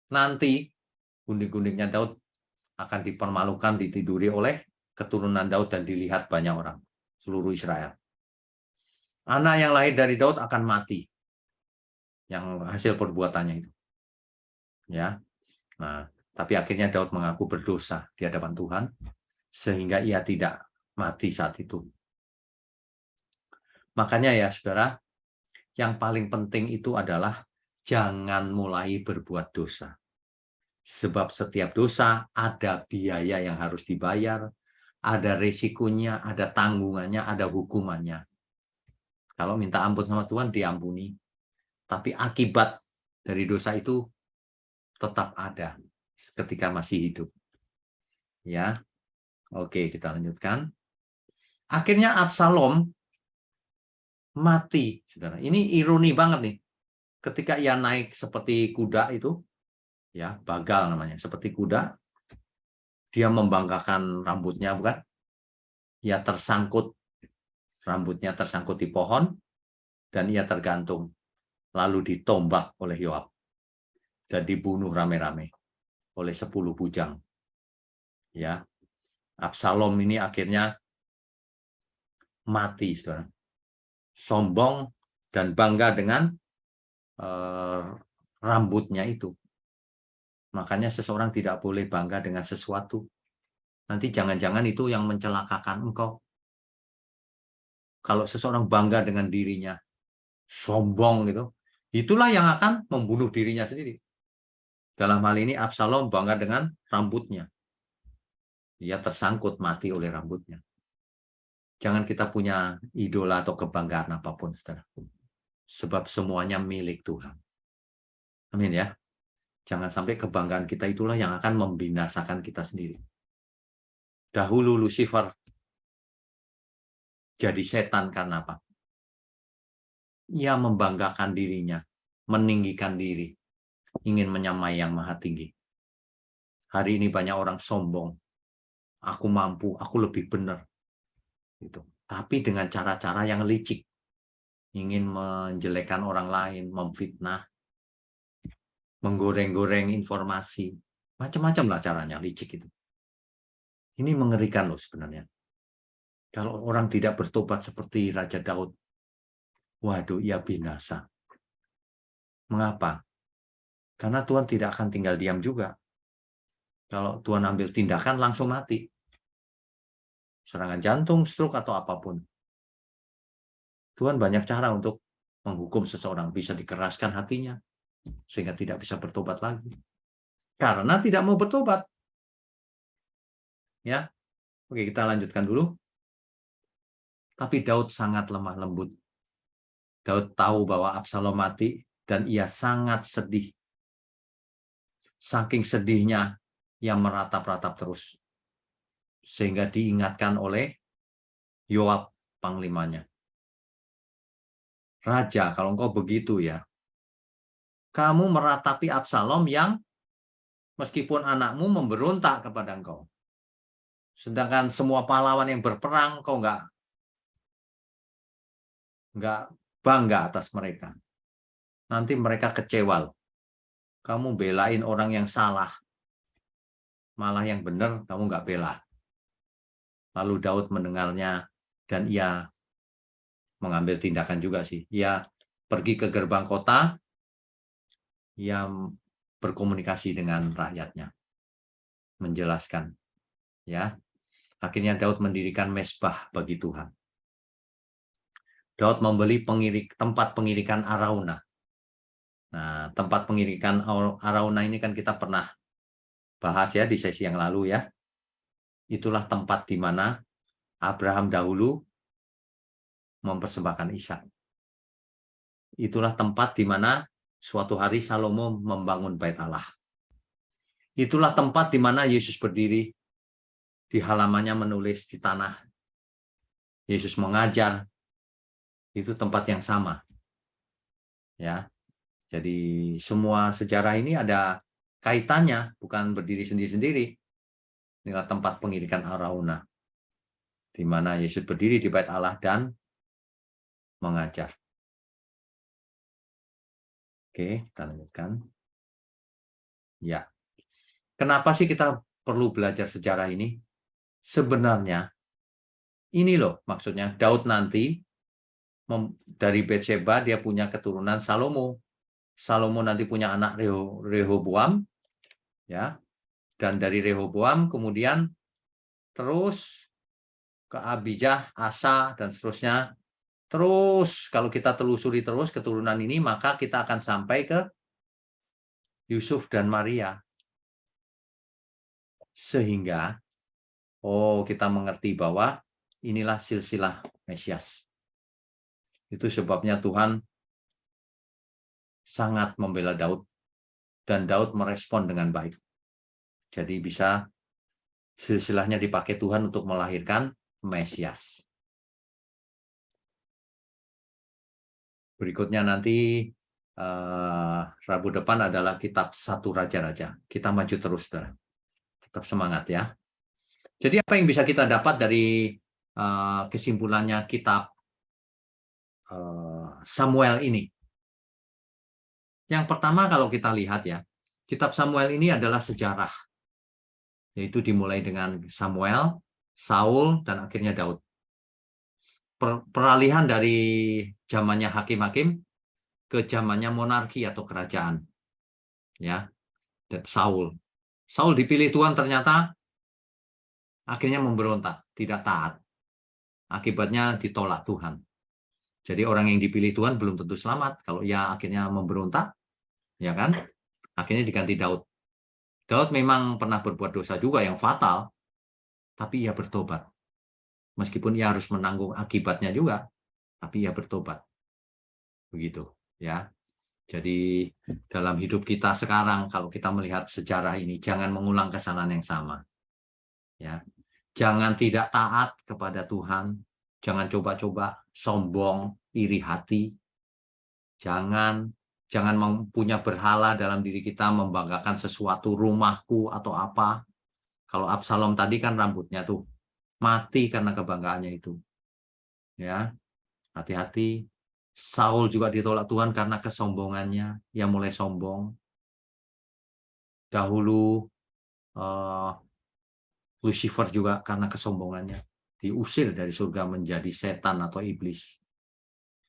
nanti gundik-gundiknya Daud akan dipermalukan, ditiduri oleh keturunan Daud dan dilihat banyak orang, seluruh Israel. Anak yang lahir dari Daud akan mati, yang hasil perbuatannya itu. Ya, nah, tapi akhirnya Daud mengaku berdosa di hadapan Tuhan, sehingga ia tidak mati saat itu. Makanya ya, saudara, yang paling penting itu adalah jangan mulai berbuat dosa. Sebab setiap dosa ada biaya yang harus dibayar, ada resikonya, ada tanggungannya, ada hukumannya. Kalau minta ampun sama Tuhan, diampuni. Tapi akibat dari dosa itu tetap ada ketika masih hidup. Ya, oke, kita lanjutkan. Akhirnya Absalom mati, saudara. Ini ironi banget nih. Ketika ia naik seperti kuda itu, ya, bagal namanya, seperti kuda, dia membanggakan rambutnya, bukan? Ia tersangkut, rambutnya tersangkut di pohon, dan ia tergantung, lalu ditombak oleh Yoab, dan dibunuh rame-rame oleh 10 bujang. Ya, Absalom ini akhirnya mati, saudara. Sombong dan bangga dengan rambutnya itu. Makanya seseorang tidak boleh bangga dengan sesuatu. Nanti jangan-jangan itu yang mencelakakan engkau. Kalau seseorang bangga dengan dirinya, sombong gitu, itulah yang akan membunuh dirinya sendiri. Dalam hal ini Absalom bangga dengan rambutnya. Dia tersangkut mati oleh rambutnya. Jangan kita punya idola atau kebanggaan apapun, saudara. Sebab semuanya milik Tuhan. Amin ya. Jangan sampai kebanggaan kita itulah yang akan membinasakan kita sendiri. Dahulu Lucifer jadi setan karena apa? Ia membanggakan dirinya, meninggikan diri, ingin menyamai yang maha tinggi. Hari ini banyak orang sombong. Aku mampu, aku lebih benar. Gitu. Tapi dengan cara-cara yang licik. Ingin menjelekkan orang lain, memfitnah, menggoreng-goreng informasi. Macam-macam lah caranya, licik itu. Ini mengerikan loh sebenarnya. Kalau orang tidak bertobat seperti Raja Daud, waduh, ia binasa. Mengapa? Karena Tuhan tidak akan tinggal diam juga. Kalau Tuhan ambil tindakan, langsung mati. Serangan jantung, stroke, atau apapun. Tuhan banyak cara untuk menghukum seseorang. Bisa dikeraskan hatinya, sehingga tidak bisa bertobat lagi. Karena tidak mau bertobat. Ya, oke, kita lanjutkan dulu. Tapi Daud sangat lemah lembut. Daud tahu bahwa Absalom mati dan ia sangat sedih. Saking sedihnya, ia meratap-ratap terus. Sehingga diingatkan oleh Yoab, panglimanya. Raja, kalau engkau begitu ya, kamu meratapi Absalom yang meskipun anakmu memberontak kepada engkau. Sedangkan semua pahlawan yang berperang, kau nggak bangga atas mereka. Nanti mereka kecewa. Kamu belain orang yang salah, malah yang benar kamu nggak bela. Lalu Daud mendengarnya dan ia mengambil tindakan juga sih. Ia pergi ke gerbang kota, ia berkomunikasi dengan rakyatnya, menjelaskan. Ya, akhirnya Daud mendirikan mezbah bagi Tuhan. Daud membeli tempat pengirikan Arauna. Nah, tempat pengirikan Arauna ini kan kita pernah bahas ya di sesi yang lalu ya. Itulah tempat di mana Abraham dahulu mempersembahkan Ishak. Itulah tempat di mana suatu hari Salomo membangun bait Allah. Itulah tempat di mana Yesus berdiri, di halamannya menulis di tanah. Yesus mengajar, itu tempat yang sama. Ya. Jadi semua sejarah ini ada kaitannya, bukan berdiri sendiri-sendiri. Inilah tempat pengirikan Arauna, di mana Yesus berdiri di bait Allah dan mengajar. Oke, kita lanjutkan. Ya. Kenapa sih kita perlu belajar sejarah ini? Sebenarnya, ini loh maksudnya, Daud nanti dari Betsheba dia punya keturunan Salomo. Salomo nanti punya anak Rehoboam, ya. Dan dari Rehoboam kemudian terus ke Abijah, Asa, dan seterusnya. Terus kalau kita telusuri terus keturunan ini, maka kita akan sampai ke Yusuf dan Maria. Sehingga kita mengerti bahwa inilah silsilah Mesias. Itu sebabnya Tuhan sangat membela Daud dan Daud merespon dengan baik. Jadi bisa silsilahnya dipakai Tuhan untuk melahirkan Mesias. Berikutnya nanti Rabu depan adalah kitab 1 Raja-Raja. Kita maju terus, saudara. Tetap semangat ya. Jadi apa yang bisa kita dapat dari kesimpulannya kitab Samuel ini? Yang pertama kalau kita lihat ya, kitab Samuel ini adalah sejarah. Yaitu dimulai dengan Samuel, Saul, dan akhirnya Daud. Peralihan dari zamannya hakim-hakim ke zamannya monarki atau kerajaan. Ya, Saul dipilih Tuhan, ternyata akhirnya memberontak, tidak taat. Akibatnya ditolak Tuhan. Jadi orang yang dipilih Tuhan belum tentu selamat kalau ia akhirnya memberontak, ya kan? Akhirnya diganti Daud. Daud memang pernah berbuat dosa juga yang fatal, tapi ia bertobat. Meskipun ia harus menanggung akibatnya juga, tapi ia bertobat. Begitu, ya. Jadi dalam hidup kita sekarang, kalau kita melihat sejarah ini, jangan mengulang kesalahan yang sama. Ya, jangan tidak taat kepada Tuhan, jangan coba-coba sombong, iri hati, jangan punya berhala dalam diri kita, membanggakan sesuatu, rumahku atau apa. Kalau Absalom tadi kan rambutnya tuh mati karena kebanggaannya itu. Ya, hati-hati. Saul juga ditolak Tuhan karena kesombongannya. Ia mulai sombong. Dahulu Lucifer juga karena kesombongannya diusir dari surga menjadi setan atau iblis.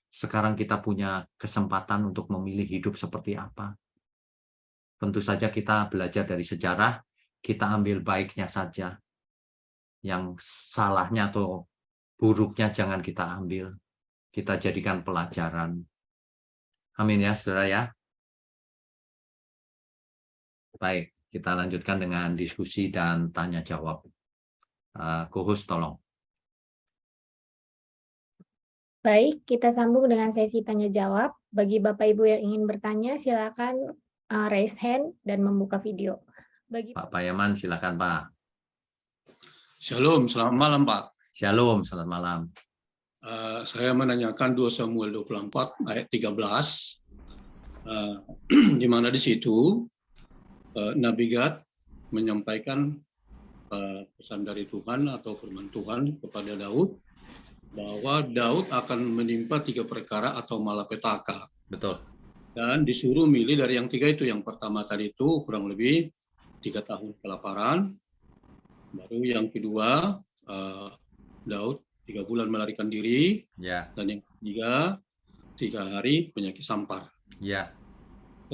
Sekarang kita punya kesempatan untuk memilih hidup seperti apa. Tentu saja kita belajar dari sejarah, kita ambil baiknya saja. Yang salahnya atau buruknya jangan kita ambil. Kita jadikan pelajaran. Amin ya, saudara ya. Baik, kita lanjutkan dengan diskusi dan tanya jawab. Co-host tolong. Baik, kita sambung dengan sesi tanya jawab. Bagi Bapak Ibu yang ingin bertanya, silakan raise hand dan membuka video. Pak Payaman, silakan Pak. Shalom, selamat malam Pak. Shalom, selamat malam. Saya menanyakan 2 Samuel 24 ayat 13, di mana di situ Nabi Gad menyampaikan pesan dari Tuhan atau firman Tuhan kepada Daud, bahwa Daud akan menimpa 3 perkara atau malapetaka. Betul. Dan disuruh milih dari yang 3 itu. Yang pertama tadi itu kurang lebih 3 tahun kelaparan. Baru yang kedua, Daud 3 bulan melarikan diri. Ya. Dan yang ketiga, 3 hari penyakit sampar. Ya.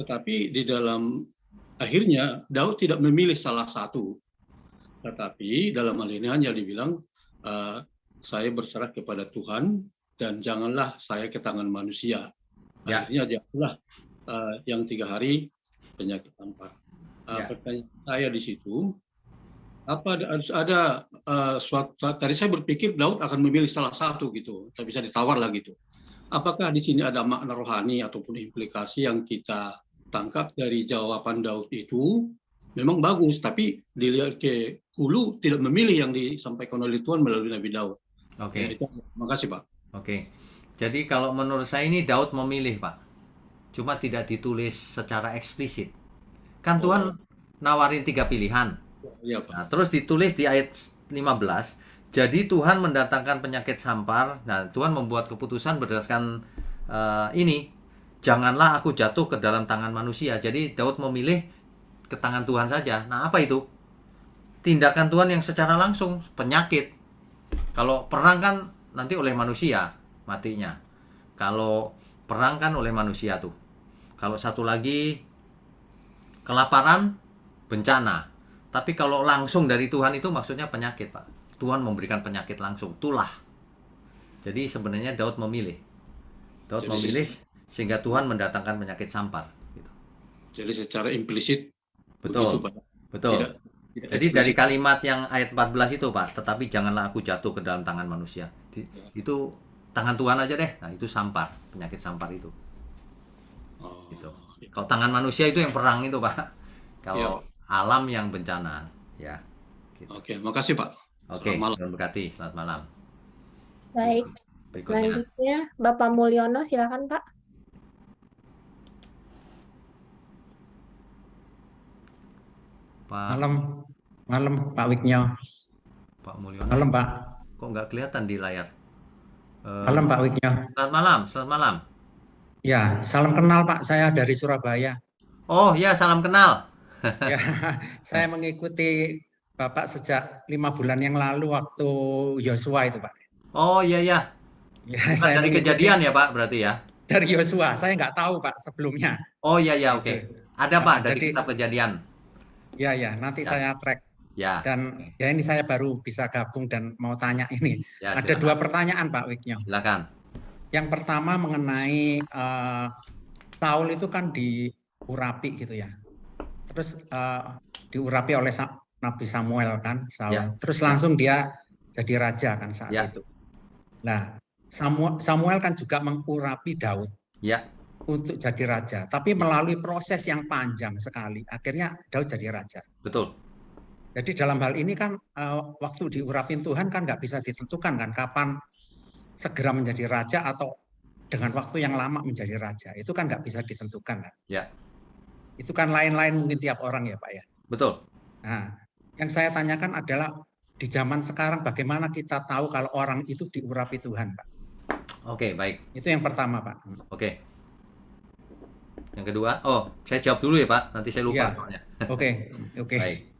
Tetapi di dalam akhirnya Daud tidak memilih salah satu. Tetapi dalam hal ini hanya dibilang, saya berserah kepada Tuhan dan janganlah saya ke tangan manusia. Ya. Akhirnya jatuhlah yang 3 hari penyakit sampar. Ya. Pertanyaan saya di situ, apa ada suatu, tadi saya berpikir Daud akan memilih salah satu gitu, tak bisa ditawar lah gitu. Apakah di sini ada makna rohani ataupun implikasi yang kita tangkap dari jawaban Daud itu? Memang bagus, tapi dilihat ke hulu tidak memilih yang disampaikan oleh Tuhan melalui Nabi Daud. Oke. Terima kasih Pak. Oke. Jadi kalau menurut saya ini Daud memilih Pak. Cuma tidak ditulis secara eksplisit. Kan Tuhan nawarin 3 pilihan. Ya, Pak. Nah, terus ditulis di ayat 15. Jadi Tuhan mendatangkan penyakit sampar. Nah, Tuhan membuat keputusan berdasarkan ini. Janganlah aku jatuh ke dalam tangan manusia. Jadi Daud memilih ke tangan Tuhan saja. Nah, apa itu? Tindakan Tuhan yang secara langsung, penyakit. Kalau perang kan nanti oleh manusia matinya. Kalau perang kan oleh manusia tuh. Kalau satu lagi kelaparan, bencana. Tapi kalau langsung dari Tuhan itu maksudnya penyakit, Pak. Tuhan memberikan penyakit langsung, tulah. Jadi sebenarnya Daud memilih. Daud memilih sehingga Tuhan mendatangkan penyakit sampar. Gitu. Jadi secara implisit. Betul. Begitu, Pak. Betul. Tidak Jadi dari kalimat yang ayat 14 itu Pak, tetapi janganlah aku jatuh ke dalam tangan manusia. Itu tangan Tuhan aja deh. Nah, itu sampar, penyakit sampar itu. Gitu. Kalau tangan manusia itu yang perang itu Pak. Kalau alam yang bencana, ya. Gitu. Oke, makasih Pak. Oke, Tuhan berkati. Selamat malam. Baik. Selanjutnya Bapak Mulyono, silakan Pak. Malam Pak Wiknyo. Pak Mulyono. Malam Pak. Kok nggak kelihatan di layar? Malam Pak Wiknyo. Selamat malam. Ya, salam kenal Pak. Saya dari Surabaya. Oh ya, salam kenal. Ya, saya mengikuti Bapak sejak 5 bulan yang lalu waktu Yosua itu Pak. Oh iya ya. Saya dari kejadian ya Pak berarti ya? Dari Yosua, saya nggak tahu Pak sebelumnya. Oh iya ya, oke. Ada Pak dari kitab kejadian. Ya, nanti saya track. Ya. Dan ya ini saya baru bisa gabung dan mau tanya ini. Ya, ada 2 pertanyaan Pak Wiknyo. Silakan. Yang pertama mengenai Saul itu kan diurapi gitu ya. Terus diurapi oleh Nabi Samuel kan, Saul. Ya. Terus langsung dia jadi raja kan saat itu. Nah, Samuel kan juga mengurapi Daud. Ya. untuk jadi raja, tapi melalui proses yang panjang sekali, akhirnya Daud jadi raja. Betul. Jadi dalam hal ini kan waktu diurapin Tuhan kan nggak bisa ditentukan kan kapan segera menjadi raja atau dengan waktu yang lama menjadi raja. Itu kan nggak bisa ditentukan kan. Ya, Itu kan lain-lain mungkin tiap orang ya Pak ya. betul. Nah, yang saya tanyakan adalah di zaman sekarang bagaimana kita tahu kalau orang itu diurapi Tuhan Pak? Oke, baik. Itu yang pertama Pak. Oke. Yang kedua, saya jawab dulu ya Pak, nanti saya lupa Iya. soalnya. Oke. Baik.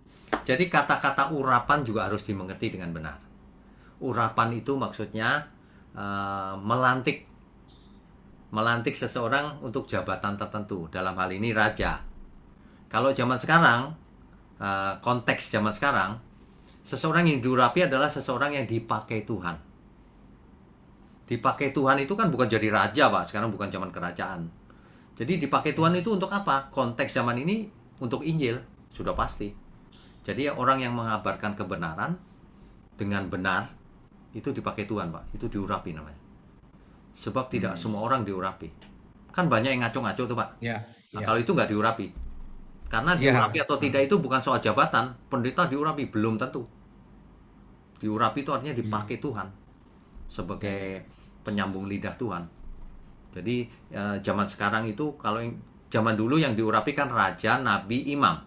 Jadi kata-kata urapan juga harus dimengerti dengan benar. Urapan itu maksudnya melantik seseorang untuk jabatan tertentu. Dalam hal ini raja. Kalau zaman sekarang, konteks zaman sekarang, seseorang yang diurapi adalah seseorang yang dipakai Tuhan. Dipakai Tuhan itu kan bukan jadi raja Pak, sekarang bukan zaman kerajaan. Jadi dipakai Tuhan itu untuk apa? Konteks zaman ini untuk Injil, sudah pasti. Jadi orang yang mengabarkan kebenaran dengan benar, itu dipakai Tuhan Pak, itu diurapi namanya. Sebab tidak semua orang diurapi. Kan banyak yang ngaco-ngaco tuh Pak. Ya. Nah, kalau itu nggak diurapi. Karena diurapi atau tidak itu bukan soal jabatan. Pendeta diurapi, belum tentu. Diurapi itu artinya dipakai Tuhan. Sebagai penyambung lidah Tuhan. Jadi zaman sekarang itu, kalau zaman dulu yang diurapi kan raja, nabi, imam.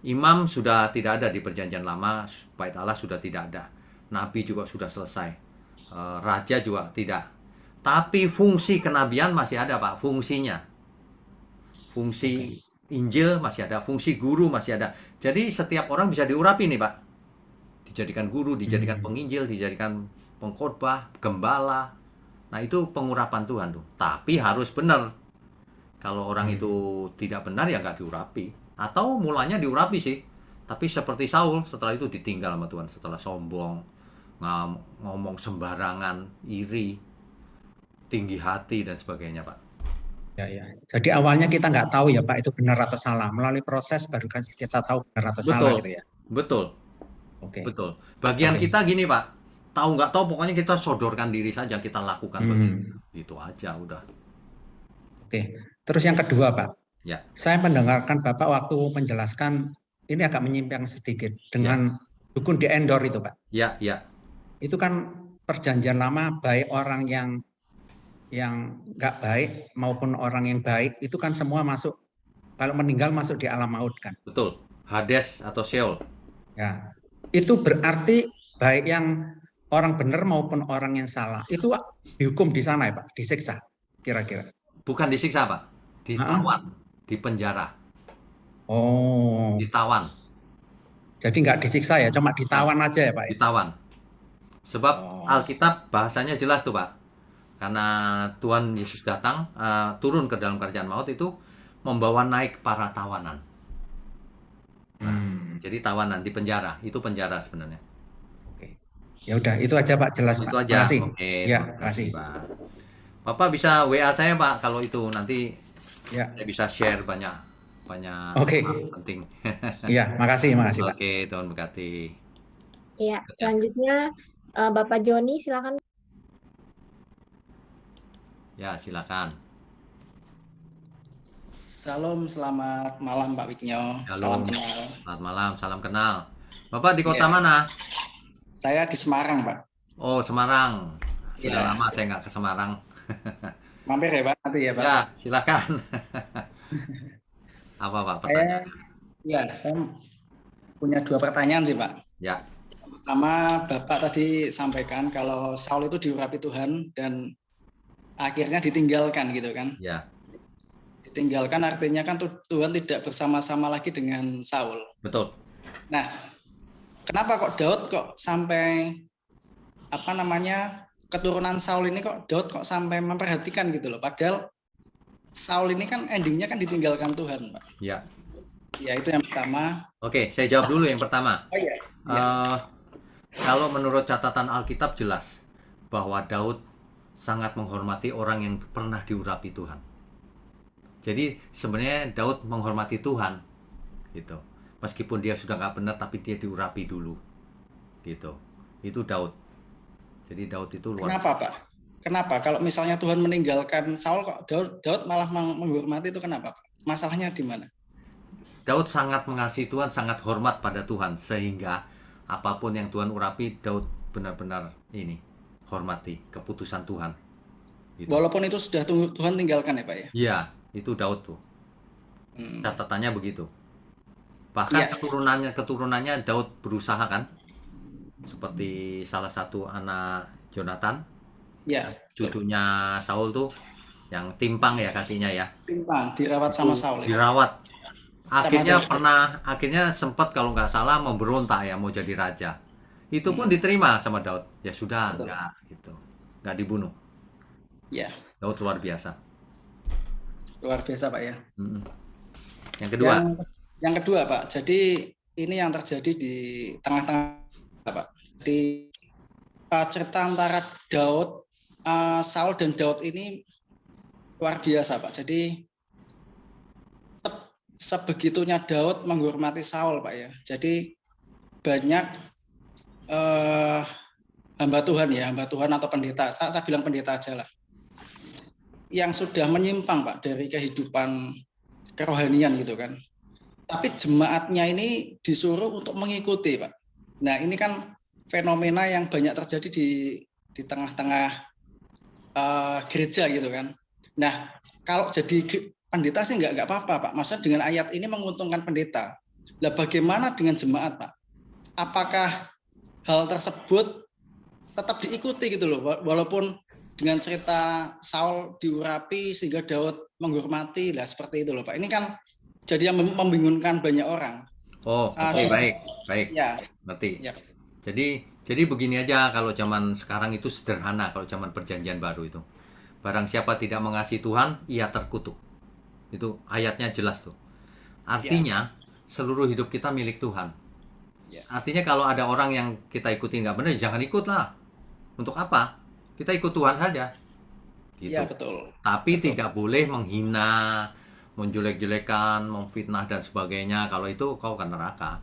Imam sudah tidak ada di perjanjian lama, bait Allah sudah tidak ada. Nabi juga sudah selesai. Raja juga tidak. Tapi fungsi kenabian masih ada Pak, fungsinya. Fungsi Injil masih ada, fungsi guru masih ada. Jadi setiap orang bisa diurapi nih Pak. Dijadikan guru, dijadikan penginjil, dijadikan pengkhotbah, gembala. Nah itu pengurapan Tuhan tuh. Tapi harus benar. Kalau orang itu tidak benar ya nggak diurapi. Atau mulanya diurapi sih. Tapi seperti Saul, setelah itu ditinggal sama Tuhan. Setelah sombong, ngomong sembarangan, iri, tinggi hati dan sebagainya Pak. Ya. Jadi awalnya kita nggak tahu ya Pak itu benar atau salah. Melalui proses baru kan kita tahu benar atau salah gitu ya. Betul. Oke. Betul. Bagian kita gini Pak, tahu nggak tahu pokoknya kita sodorkan diri saja, kita lakukan begitu. Itu aja udah. Oke. Terus yang kedua Pak, Ya. saya mendengarkan Bapak waktu menjelaskan ini agak menyimpang sedikit dengan dukun di Endor itu Pak. Ya. Itu kan perjanjian lama baik orang yang nggak baik maupun orang yang baik itu kan semua masuk, kalau meninggal masuk di alam maut kan. Betul. Hades atau Sheol. Ya. Itu berarti baik yang orang benar maupun orang yang salah itu dihukum di sana ya Pak, disiksa kira-kira. Bukan disiksa Pak, ditawan, dipenjara. Oh. Ditawan. Jadi nggak disiksa ya, cuma ditawan aja ya Pak. Ditawan. Sebab Alkitab bahasanya jelas tuh Pak. Karena Tuhan Yesus datang, turun ke dalam kerajaan maut itu membawa naik para tawanan. Jadi tawanan di penjara, itu penjara sebenarnya. Oke. Ya udah, itu aja Pak, jelas Itu Pak. aja. Makasih. Oke, Ya, terima makasih. Pak. Bapak bisa WA saya Pak kalau itu nanti Ya. saya bisa share banyak Oke. hal penting. Iya, makasih Pak. Oke, Tuhan berkati. Iya, selanjutnya Bapak Joni silakan. Ya, silakan. Salam, selamat malam Pak Wignyo. Halo. Salam kenal. Selamat malam, salam kenal. Bapak di kota mana? Saya di Semarang, Pak. Oh, Semarang. Sudah Ya. lama saya nggak ke Semarang. Mampir ya Pak, nanti ya Pak. Ya, silakan. Apa Pak pertanyaan? Saya punya 2 pertanyaan sih Pak. Ya. Pertama, Bapak tadi sampaikan kalau Saul itu diurapi Tuhan dan akhirnya ditinggalkan gitu kan. Ya. Ditinggalkan artinya kan Tuhan tidak bersama-sama lagi dengan Saul. Betul. Nah, kenapa kok Daud kok sampai keturunan Saul ini kok Daud kok sampai memperhatikan gitu loh. Padahal Saul ini kan endingnya kan ditinggalkan Tuhan, Pak. Ya. Ya, itu yang pertama. Oke, saya jawab dulu yang pertama. Oh iya. Kalau menurut catatan Alkitab jelas bahwa Daud sangat menghormati orang yang pernah diurapi Tuhan. Jadi sebenarnya Daud menghormati Tuhan, gitu. Meskipun dia sudah nggak benar, tapi dia diurapi dulu, gitu. Itu Daud. Jadi Daud itu luar. Kenapa Pak? kenapa? Kalau misalnya Tuhan meninggalkan Saul, kok Daud malah menghormati itu kenapa, Pak? Masalahnya di mana? Daud sangat mengasihi Tuhan, sangat hormat pada Tuhan, sehingga apapun yang Tuhan urapi, Daud benar-benar ini hormati keputusan Tuhan. Gitu. Walaupun itu sudah Tuhan tinggalkan ya Pak ya? Iya, itu Daud tuh. Catatannya begitu. Bahkan Iya. keturunannya Daud berusaha kan, seperti salah satu anak Jonathan, Ya, cucunya Saul tuh, yang timpang ya kakinya ya. timpang, dirawat sama Saul ya? Dirawat. Akhirnya Daud. akhirnya sempat kalau nggak salah memberontak ya, mau jadi raja. Itu pun diterima sama Daud. Ya sudah, Betul. nggak dibunuh. Ya, Daud luar biasa. luar biasa Pak ya. Mm-mm. Yang kedua, Yang kedua Pak, jadi ini yang terjadi di tengah-tengah Pak. Di cerita antara Daud, Saul dan Daud ini luar biasa Pak. Jadi sebegitunya Daud menghormati Saul Pak ya. Jadi banyak hamba Tuhan atau pendeta. Saya bilang pendeta aja lah. Yang sudah menyimpang Pak dari kehidupan kerohanian gitu kan. Tapi jemaatnya ini disuruh untuk mengikuti Pak. Nah ini kan fenomena yang banyak terjadi di tengah-tengah gereja gitu kan. Nah kalau jadi pendeta sih nggak apa-apa Pak. Maksudnya dengan ayat ini menguntungkan pendeta. Lah bagaimana dengan jemaat Pak? Apakah hal tersebut tetap diikuti gitu loh, walaupun dengan cerita Saul diurapi sehingga Daud menghormati, lah seperti itu loh Pak. Ini kan jadi yang membingungkan banyak orang. oh oke, baik, Ya, ngerti. ya, Jadi begini aja, kalau zaman sekarang itu sederhana, kalau zaman perjanjian baru itu. Barang siapa tidak mengasihi Tuhan, ia terkutuk. Itu ayatnya jelas tuh. Artinya, seluruh hidup kita milik Tuhan. ya, Artinya kalau ada orang yang kita ikuti nggak benar, jangan ikut lah. Untuk apa? Kita ikut Tuhan saja. Gitu. ya betul. Tapi Betul. tidak boleh menghina, menjelek-jelekan, memfitnah dan sebagainya. Kalau itu kau akan neraka.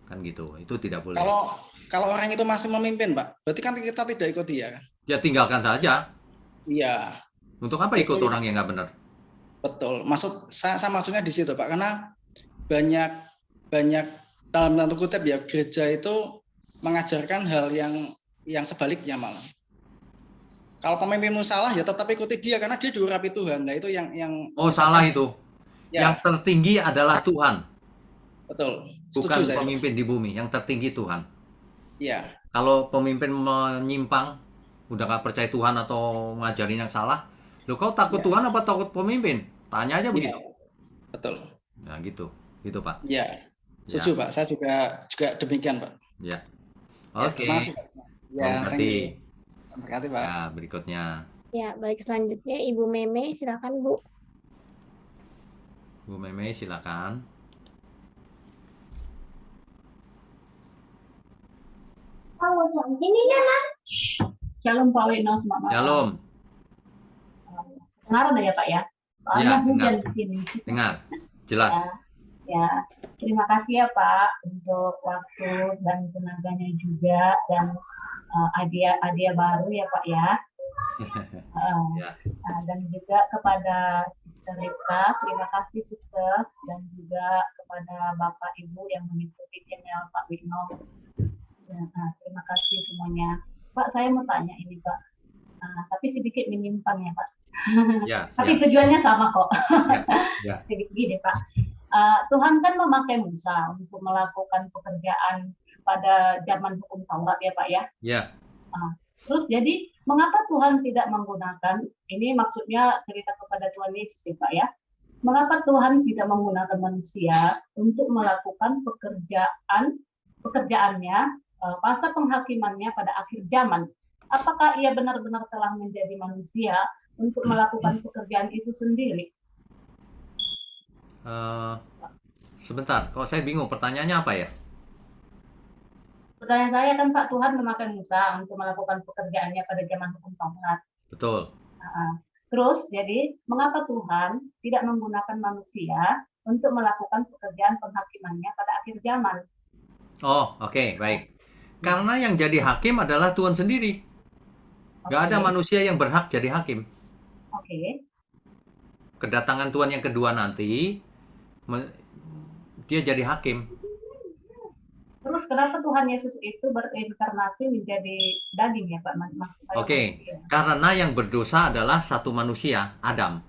Kan gitu. Itu tidak boleh. Kalau orang itu masih memimpin Pak, berarti kan kita tidak ikut dia kan? Ya tinggalkan saja. Iya, Untuk apa ikut Betul. orang yang nggak benar? betul. Saya maksudnya di situ Pak, karena banyak dalam tanda kutip ya gereja itu mengajarkan hal yang sebaliknya malah. Kalau pemimpinmu salah ya tetap ikuti dia karena dia diurapi Tuhan. Nah itu yang Oh, salah itu. Ya, Yang tertinggi adalah Tuhan, betul. bukan Setuju saya. pemimpin di bumi. Yang tertinggi Tuhan. Ya, Kalau pemimpin menyimpang, udah nggak percaya Tuhan atau ngajarin yang salah, lo kau takut Ya. Tuhan apa takut pemimpin? Tanya aja ya, begitu. betul. Nah gitu Pak. Ya, setuju Pak. Saya juga demikian Pak. Ya. Ya, Oke. terima kasih Pak. Ya, thank Berarti. you. Terima kasih Pak. Ya, berikutnya. Ya, baik, selanjutnya Ibu Meme, silakan Bu. Bu Meme, silakan. Shalom Pak Wino, selamat malam. Shalom. Dengar ya Pak ya? Soalnya Ya, hujan dengar. di sini. Dengar. Jelas. Ya, terima kasih ya Pak untuk waktu dan tenaganya juga dan hadiah baru ya Pak ya. Ya. Dan juga kepada Sister Rita, terima kasih Sister, dan juga kepada Bapak Ibu yang mengikuti channel Pak Wino. Ya, terima kasih semuanya. Pak, saya mau tanya ini Pak, tapi sedikit menyimpang ya Pak. Ya, Tapi ya, tujuannya sama kok. ya. Gini Pak, Tuhan kan memakai Musa untuk melakukan pekerjaan pada zaman hukum Taurat ya Pak ya. Ya. Terus jadi mengapa Tuhan tidak menggunakan, ini maksudnya cerita kepada Tuhan Yesus ya Pak ya, mengapa Tuhan tidak menggunakan manusia untuk melakukan pekerjaannya, masa penghakimannya pada akhir zaman? Apakah ia benar-benar telah menjadi manusia untuk melakukan pekerjaan itu sendiri? Sebentar, kok saya bingung pertanyaannya apa ya? Pertanyaan saya kan Pak, Tuhan memakai Musa untuk melakukan pekerjaannya pada zaman hukum Taurat. Betul. Terus jadi mengapa Tuhan tidak menggunakan manusia untuk melakukan pekerjaan penghakimannya pada akhir zaman? Oh, oke, baik. Karena yang jadi hakim adalah Tuhan sendiri. Nggak ada Oke. manusia yang berhak jadi hakim. Oke. Kedatangan Tuhan yang kedua nanti, dia jadi hakim. Terus kenapa Tuhan Yesus itu berinkarnasi menjadi daging ya Pak? Maksud saya Oke, manusia. karena yang berdosa adalah satu manusia, Adam.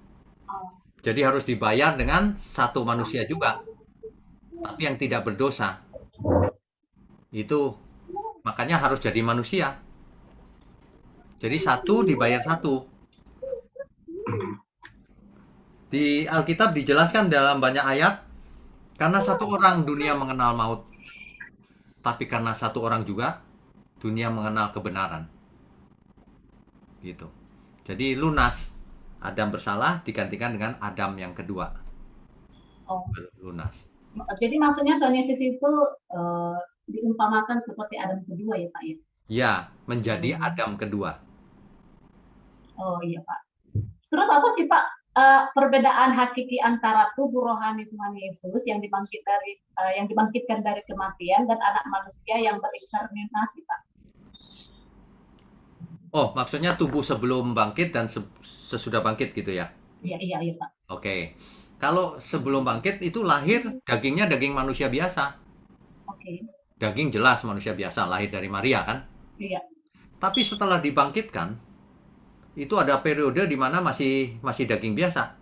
Oh, Jadi harus dibayar dengan satu manusia juga. Tapi yang tidak berdosa, itu makanya harus jadi manusia. Jadi satu dibayar satu. Di Alkitab dijelaskan dalam banyak ayat, karena satu orang dunia mengenal maut. Tapi karena satu orang juga, dunia mengenal kebenaran. Gitu. Jadi lunas. Adam bersalah digantikan dengan Adam yang kedua. oh. Lunas. Jadi maksudnya Tuhan Yesus itu diumpamakan seperti Adam kedua ya Pak ya? Ya, menjadi Adam kedua. Oh iya Pak. Terus apa sih Pak perbedaan hakiki antara tubuh rohani Tuhan Yesus yang dibangkitkan dari kematian dan anak manusia yang berinkarnasi Pak? Oh, maksudnya tubuh sebelum bangkit dan sesudah bangkit gitu ya? Iya Pak. Oke. Kalau sebelum bangkit itu lahir dagingnya daging manusia biasa. Oke. Daging jelas manusia biasa, lahir dari Maria kan? Iya. Tapi setelah dibangkitkan, itu ada periode di mana masih daging biasa.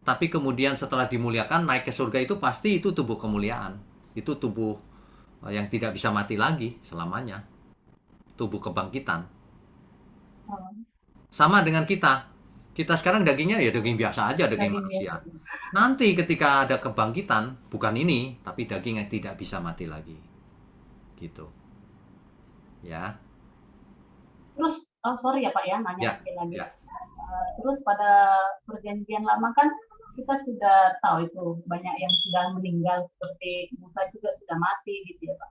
Tapi kemudian setelah dimuliakan naik ke surga itu pasti itu tubuh kemuliaan. Itu tubuh yang tidak bisa mati lagi selamanya. Tubuh kebangkitan. Sama dengan kita. Kita sekarang dagingnya ya daging biasa aja, daging manusia. Nanti ketika ada kebangkitan, bukan ini, tapi daging yang tidak bisa mati lagi. Gitu. Ya. Terus, sorry ya Pak ya, nanya Ya, sekali lagi. ya. Terus pada perjanjian lama kan kita sudah tahu itu banyak yang sudah meninggal, seperti Musa juga sudah mati gitu ya Pak.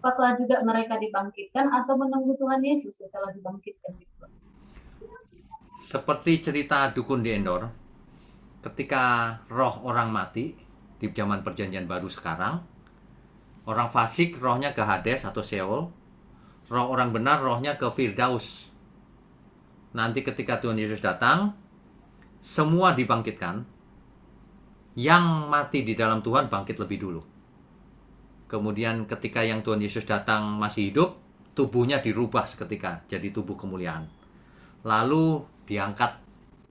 Apakah juga mereka dibangkitkan atau menunggu Tuhan Yesus setelah dibangkitkan gitu Pak? Seperti cerita dukun di Endor, ketika roh orang mati di zaman perjanjian baru sekarang, orang fasik rohnya ke Hades atau Sheol, roh orang benar rohnya ke Firdaus. Nanti ketika Tuhan Yesus datang, semua dibangkitkan. Yang mati di dalam Tuhan bangkit lebih dulu. Kemudian ketika yang Tuhan Yesus datang masih hidup, tubuhnya dirubah seketika jadi tubuh kemuliaan. Lalu diangkat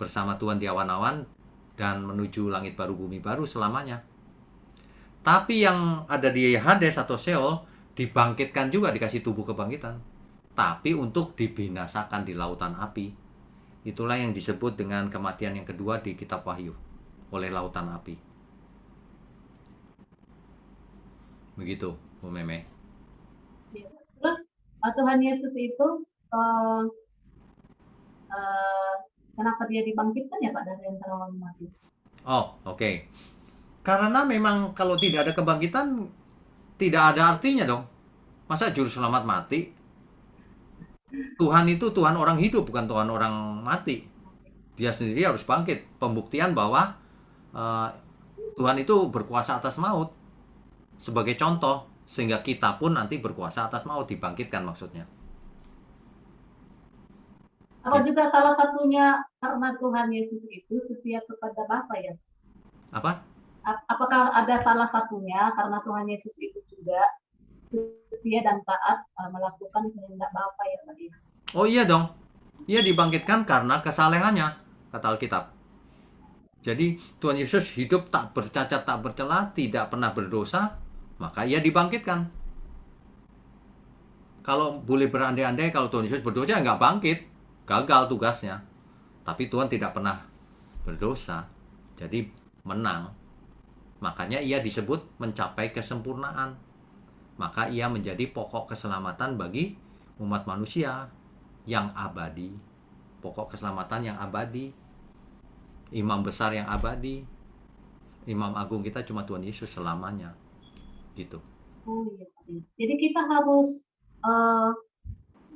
bersama Tuhan di awan-awan dan menuju langit baru bumi baru selamanya. Tapi yang ada di Hades atau Sheol dibangkitkan juga, dikasih tubuh kebangkitan. Tapi untuk dibinasakan di lautan api. Itulah yang disebut dengan kematian yang kedua di kitab Wahyu, oleh lautan api. Begitu, Bu Meme. Terus Tuhan Yesus itu kenapa dia dibangkitkan ya Pak dari antara orang mati? Oh, oke. Karena memang kalau tidak ada kebangkitan, tidak ada artinya dong. Masa juru selamat mati? Tuhan itu Tuhan orang hidup, bukan Tuhan orang mati. Dia sendiri harus bangkit. Pembuktian bahwa Tuhan itu berkuasa atas maut. Sebagai contoh, sehingga kita pun nanti berkuasa atas maut, dibangkitkan maksudnya. Apa juga salah satunya karena Tuhan Yesus itu setia kepada Bapa ya? Apa? Apakah ada salah satunya karena Tuhan Yesus itu juga setia dan taat melakukan kehendak Bapa ya Pak? Oh iya dong. Ia dibangkitkan karena kesalehannya, kata Alkitab. Jadi Tuhan Yesus hidup tak bercacat, tak bercela, tidak pernah berdosa, maka ia dibangkitkan. Kalau boleh berandai-andai kalau Tuhan Yesus berdosa, nggak bangkit. Gagal tugasnya. Tapi Tuhan tidak pernah berdosa. Jadi menang. Makanya ia disebut mencapai kesempurnaan. Maka ia menjadi pokok keselamatan bagi umat manusia yang abadi. Pokok keselamatan yang abadi. Imam besar yang abadi. Imam agung kita cuma Tuhan Yesus selamanya. Gitu. Oh iya. Jadi kita harus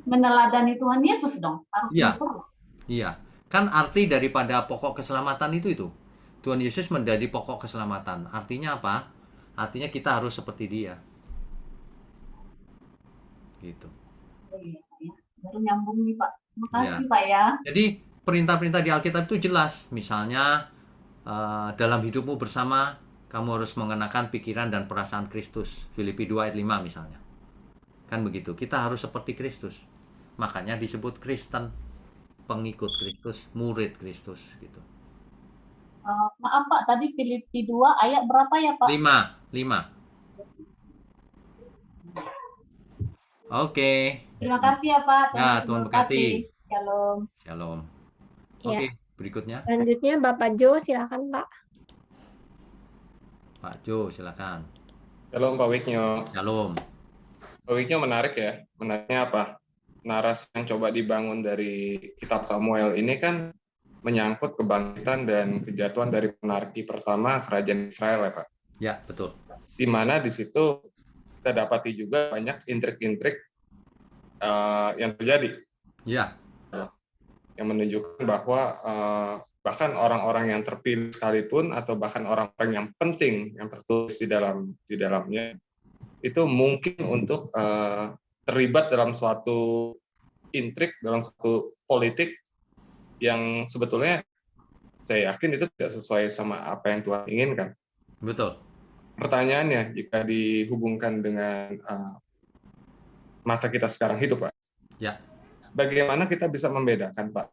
meneladani Tuhan Yesus dong. Harus Iya. sempurna. Iya. Kan arti daripada pokok keselamatan itu. Tuhan Yesus menjadi pokok keselamatan. Artinya apa? Artinya kita harus seperti dia. Gitu. Oh iya. baru nyambung nih Pak. Terima Ya. kasih Pak ya. Jadi perintah-perintah di Alkitab itu jelas. Misalnya dalam hidupmu bersama kamu harus mengenakan pikiran dan perasaan Kristus. Filipi 2 ayat 5 misalnya. Kan begitu. Kita harus seperti Kristus. Makanya disebut Kristen, pengikut Kristus, murid Kristus gitu. Maaf Pak, tadi Filipi 2 ayat berapa ya Pak? 5. Oke. Terima kasih ya Pak. Ya, Tuhan berkati. Shalom. Shalom. Ya. Oke, berikutnya Selanjutnya Bapak Jo, silakan Pak. Pak Jo, silakan. Shalom Pak Wiknyo. Shalom. Pak Wiknyo menarik ya. Menariknya apa? Narasi yang coba dibangun dari kitab Samuel ini kan menyangkut kebangkitan dan kejatuhan dari monarki pertama kerajaan Israel ya Pak. Ya, betul. Di mana di situ kita dapati juga banyak intrik-intrik yang terjadi. Ya. Yang menunjukkan bahwa bahkan orang-orang yang terpilih sekalipun atau bahkan orang-orang yang penting yang tertulis di dalamnya itu mungkin untuk terlibat dalam suatu intrik, dalam suatu politik yang sebetulnya saya yakin itu tidak sesuai sama apa yang Tuhan inginkan. Betul. Pertanyaannya, jika dihubungkan dengan masa kita sekarang hidup, Pak, Ya. bagaimana kita bisa membedakan, Pak?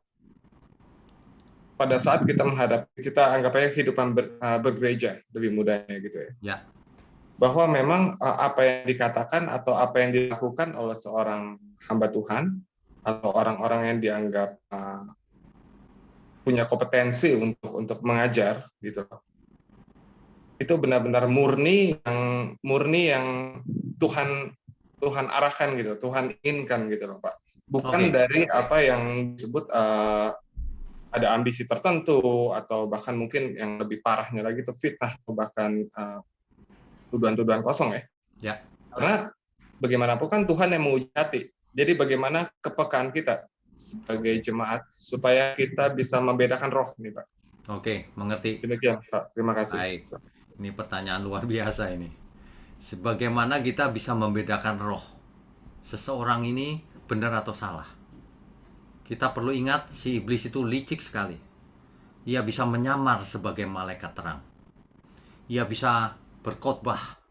Pada saat kita kita anggap aja kehidupan bergereja, lebih mudahnya gitu ya. Ya. Bahwa memang apa yang dikatakan atau apa yang dilakukan oleh seorang hamba Tuhan atau orang-orang yang dianggap punya kompetensi untuk mengajar gitu, itu benar-benar murni yang Tuhan arahkan gitu, Tuhan inginkan gitu loh Pak. Bukan dari apa yang disebut ada ambisi tertentu atau bahkan mungkin yang lebih parahnya lagi itu fitnah atau bahkan tuduhan-tuduhan kosong ya. Ya. Karena bagaimanapun kan Tuhan yang menguji hati. Jadi bagaimana kepekaan kita sebagai jemaat supaya kita bisa membedakan roh nih Pak. Oke, mengerti. Demikian Pak, terima kasih. Baik. Ini pertanyaan luar biasa ini. Sebagaimana kita bisa membedakan roh seseorang ini benar atau salah? Kita perlu ingat si iblis itu licik sekali. Ia bisa menyamar sebagai malaikat terang. Ia bisa berkhotbah.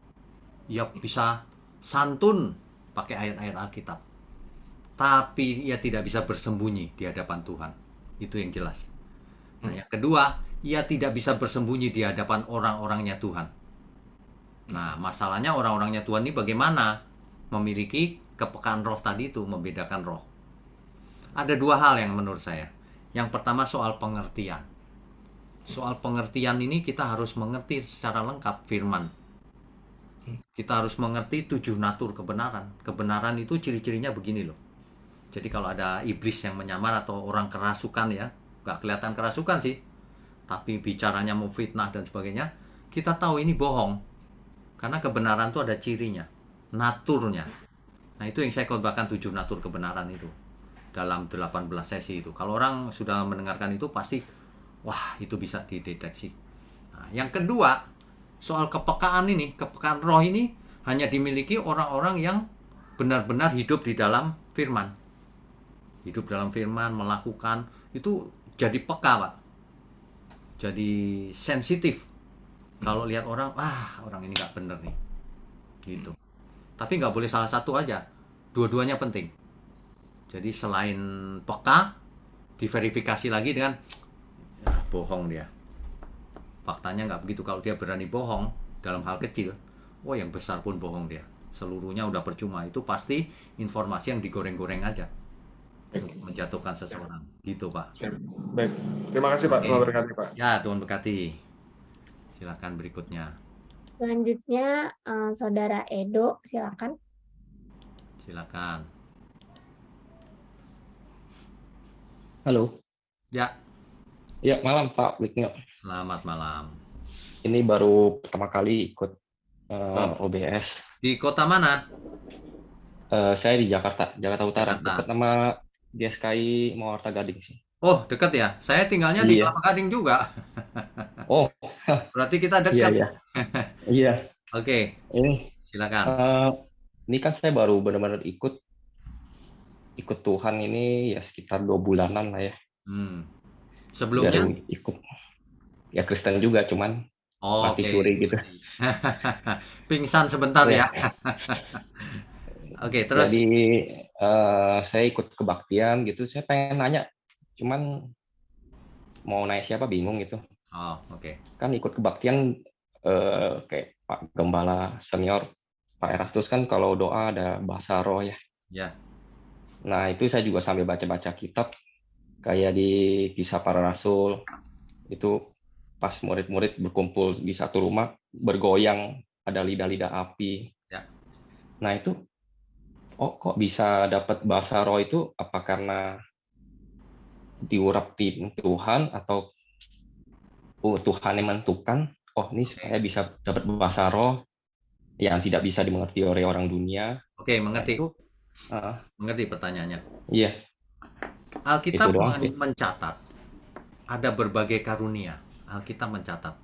Ia bisa santun pakai ayat-ayat Alkitab. Tapi ia tidak bisa bersembunyi di hadapan Tuhan. Itu yang jelas. Nah, yang kedua, ia tidak bisa bersembunyi di hadapan orang-orangnya Tuhan. Nah, masalahnya orang-orangnya Tuhan ini bagaimana memiliki kepekaan roh tadi itu, membedakan roh. Ada dua hal yang menurut saya. Yang pertama soal pengertian. Soal pengertian ini kita harus mengerti secara lengkap firman. Kita harus mengerti 7 natur kebenaran. Kebenaran itu ciri-cirinya begini loh. Jadi kalau ada iblis yang menyamar atau orang kerasukan ya, nggak kelihatan kerasukan sih, tapi bicaranya mau fitnah dan sebagainya, kita tahu ini bohong. Karena kebenaran itu ada cirinya, naturnya. Nah itu yang saya khotbahkan 7 natur kebenaran itu. Dalam 18 sesi itu. Kalau orang sudah mendengarkan itu pasti, wah itu bisa dideteksi. Nah, yang kedua, soal kepekaan ini, kepekaan roh ini hanya dimiliki orang-orang yang benar-benar hidup di dalam firman. Hidup dalam firman, melakukan, itu jadi peka Pak. Jadi sensitif. Kalau lihat orang, orang ini nggak bener nih. Gitu. Tapi nggak boleh salah satu aja. Dua-duanya penting. Jadi selain peka, diverifikasi lagi dengan bohong dia. Faktanya nggak begitu. Kalau dia berani bohong dalam hal kecil, yang besar pun bohong dia. Seluruhnya udah percuma. Itu pasti informasi yang digoreng-goreng aja. Untuk menjatuhkan seseorang. Gitu Pak. Baik, terima kasih Pak. Tuhan berkati Pak. Ya, Tuhan berkati. Silakan berikutnya. Selanjutnya Saudara Edo, silakan. Silakan. Halo. Ya. Ya, malam Pak Wiknyo. Selamat malam. Ini baru pertama kali ikut OBS. Di kota mana? Saya di Jakarta Utara. Jakarta. Dekat nama GSKI Mawarta Gading sih. Oh, dekat ya? Saya tinggalnya di Iya. Kelapa Gading juga. Oh, Berarti kita dekat. iya. Iya. Oke, Ini silakan. ini kan saya baru benar-benar ikut ikut Tuhan ini ya sekitar 2 bulanan lah ya. Sebelumnya? Baru ikut. Ya Kristen juga, cuman Oh, mati oke. suri gitu. Pingsan sebentar ya. Ya. Oke, terus? Jadi saya ikut kebaktian gitu. Saya pengen nanya, cuman mau nanya siapa bingung gitu. Oh, oke. Kan ikut kebaktian kayak Pak Gembala Senior, Pak Erastus kan kalau doa ada bahasa roh ya. Ya. Nah itu saya juga sambil baca-baca kitab, kayak di Kisah Para Rasul, itu pas murid-murid berkumpul di satu rumah, bergoyang, ada lidah-lidah api. Ya. Nah itu, kok bisa dapat bahasa roh itu, apa karena diurapi Tuhan, atau Tuhan yang menentukan, ini saya bisa dapat bahasa roh yang tidak bisa dimengerti oleh orang dunia. Oke, mengerti. Nah, itu, mengerti pertanyaannya. Iya. Alkitab Itu doang sih. mencatat ada berbagai karunia. Alkitab mencatat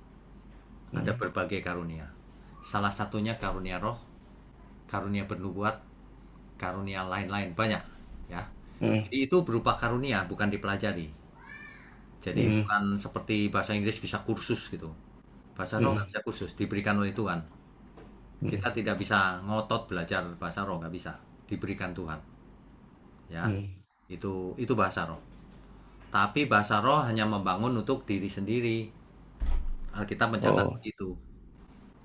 ada berbagai karunia. Salah satunya karunia roh, karunia bernubuat, karunia lain-lain, banyak ya. Jadi itu berupa karunia, bukan dipelajari. Jadi bukan seperti bahasa Inggris bisa kursus gitu. Bahasa roh nggak bisa kursus, diberikan oleh Tuhan. Kita tidak bisa ngotot belajar bahasa roh, nggak bisa, diberikan Tuhan. Ya, itu bahasa roh. Tapi bahasa roh hanya membangun untuk diri sendiri. Alkitab mencatat begitu.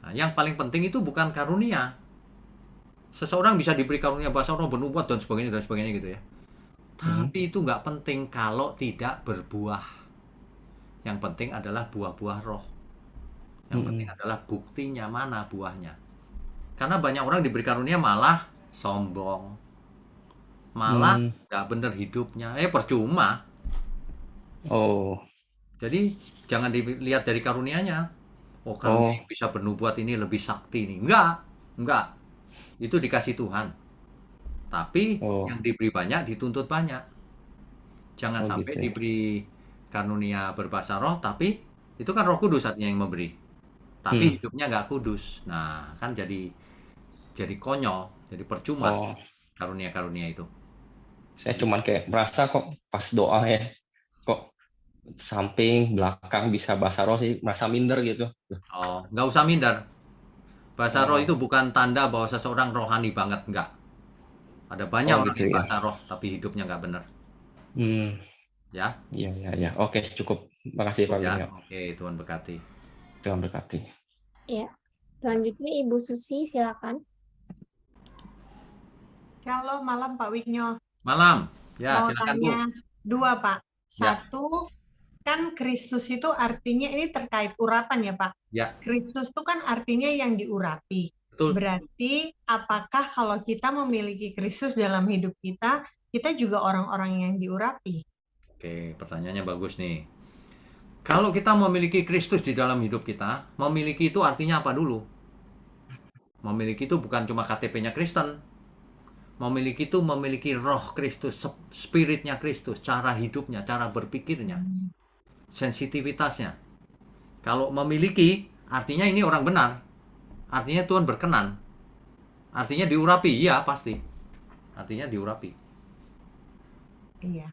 Nah, yang paling penting itu bukan karunia. Seseorang bisa diberi karunia bahasa roh, bernubuat dan sebagainya gitu ya. Tapi itu nggak penting kalau tidak berbuah. Yang penting adalah buah-buah roh. Yang penting adalah buktinya, mana buahnya. Karena banyak orang diberi karunia malah sombong, malah nggak bener hidupnya, percuma. Jadi jangan dilihat dari karunianya. Karunia bisa bernubuat ini lebih sakti nih. Enggak. Itu dikasih Tuhan. Tapi yang diberi banyak dituntut banyak. Jangan sampai gitu ya. diberi karunia berbahasa roh, tapi itu kan Roh Kudus artinya yang memberi. Tapi hidupnya nggak kudus. Nah, kan jadi konyol, jadi percuma karunia-karunia itu. Saya cuman kayak merasa kok pas doa ya, kok samping, belakang bisa bahasa roh sih, merasa minder gitu. Nggak usah minder. Bahasa roh itu bukan tanda bahwa seseorang rohani banget, enggak. Ada banyak orang gitu yang ya. bahasa roh, tapi hidupnya nggak benar. Ya? Iya. Oke, cukup. Makasih Pak Ya, Bino. oke, Tuhan berkati. Tuhan berkati. Ya. Selanjutnya Ibu Susi, silakan. Halo, malam Pak Wigno. Malam. Ya, Mau silakan Bu. tanya 2, Pak. Satu, kan Kristus itu artinya ini terkait urapan ya, Pak? Ya. Kristus itu kan artinya yang diurapi. Betul. Berarti apakah kalau kita memiliki Kristus dalam hidup kita, kita juga orang-orang yang diurapi? Oke, pertanyaannya bagus nih. Kalau kita memiliki Kristus di dalam hidup kita, memiliki itu artinya apa dulu? Memiliki itu bukan cuma KTP-nya Kristen. Memiliki itu memiliki roh Kristus, spiritnya Kristus, cara hidupnya, cara berpikirnya, sensitivitasnya. Kalau memiliki, artinya ini orang benar. Artinya Tuhan berkenan. Artinya diurapi, iya pasti. Artinya diurapi. Iya,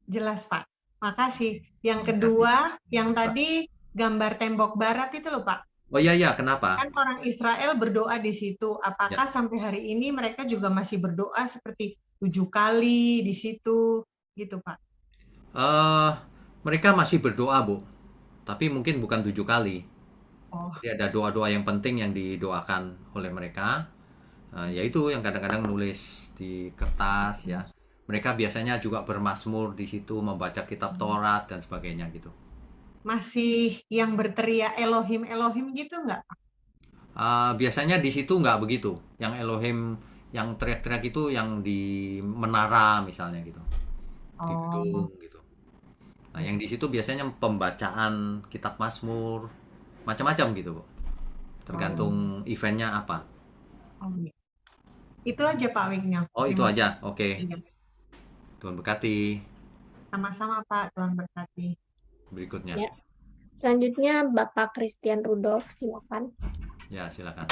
jelas Pak. Makasih. Yang kedua, yang tadi gambar tembok barat itu loh Pak. Oh iya, kenapa? Kan orang Israel berdoa di situ. Apakah sampai hari ini mereka juga masih berdoa seperti 7 kali di situ, gitu Pak? Mereka masih berdoa Bu, tapi mungkin bukan 7 kali. Jadi ada doa-doa yang penting yang didoakan oleh mereka, yaitu yang kadang-kadang nulis di kertas ya. Mereka biasanya juga bermazmur di situ, membaca kitab Taurat dan sebagainya gitu. Masih yang berteriak Elohim Elohim gitu nggak? Biasanya di situ nggak begitu. Yang Elohim, yang teriak-teriak itu yang di menara misalnya gitu, di gedung gitu. Nah yang di situ biasanya pembacaan kitab Mazmur, macam-macam gitu Bu. Tergantung eventnya apa. Iya. Itu aja Pak Wigno. Itu aja, oke. Tuhan berkati. Sama-sama Pak, Tuhan berkati. Berikutnya. Ya. Selanjutnya Bapak Christian Rudolf, silakan. Ya, silakan.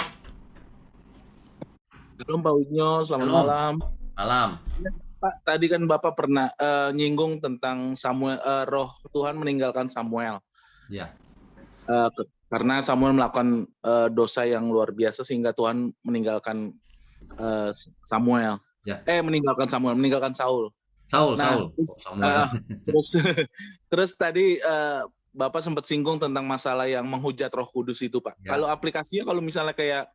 Shalom Pak Wigno, selamat malam. Malam. Pak, tadi kan Bapak pernah nyinggung tentang Samuel, roh Tuhan meninggalkan Samuel. Ya. Karena Samuel melakukan dosa yang luar biasa sehingga Tuhan meninggalkan Samuel. Ya. Meninggalkan Saul. Saul. Terus tadi Bapak sempat singgung tentang masalah yang menghujat Roh Kudus itu, Pak. Ya. Kalau aplikasinya, kalau misalnya kayak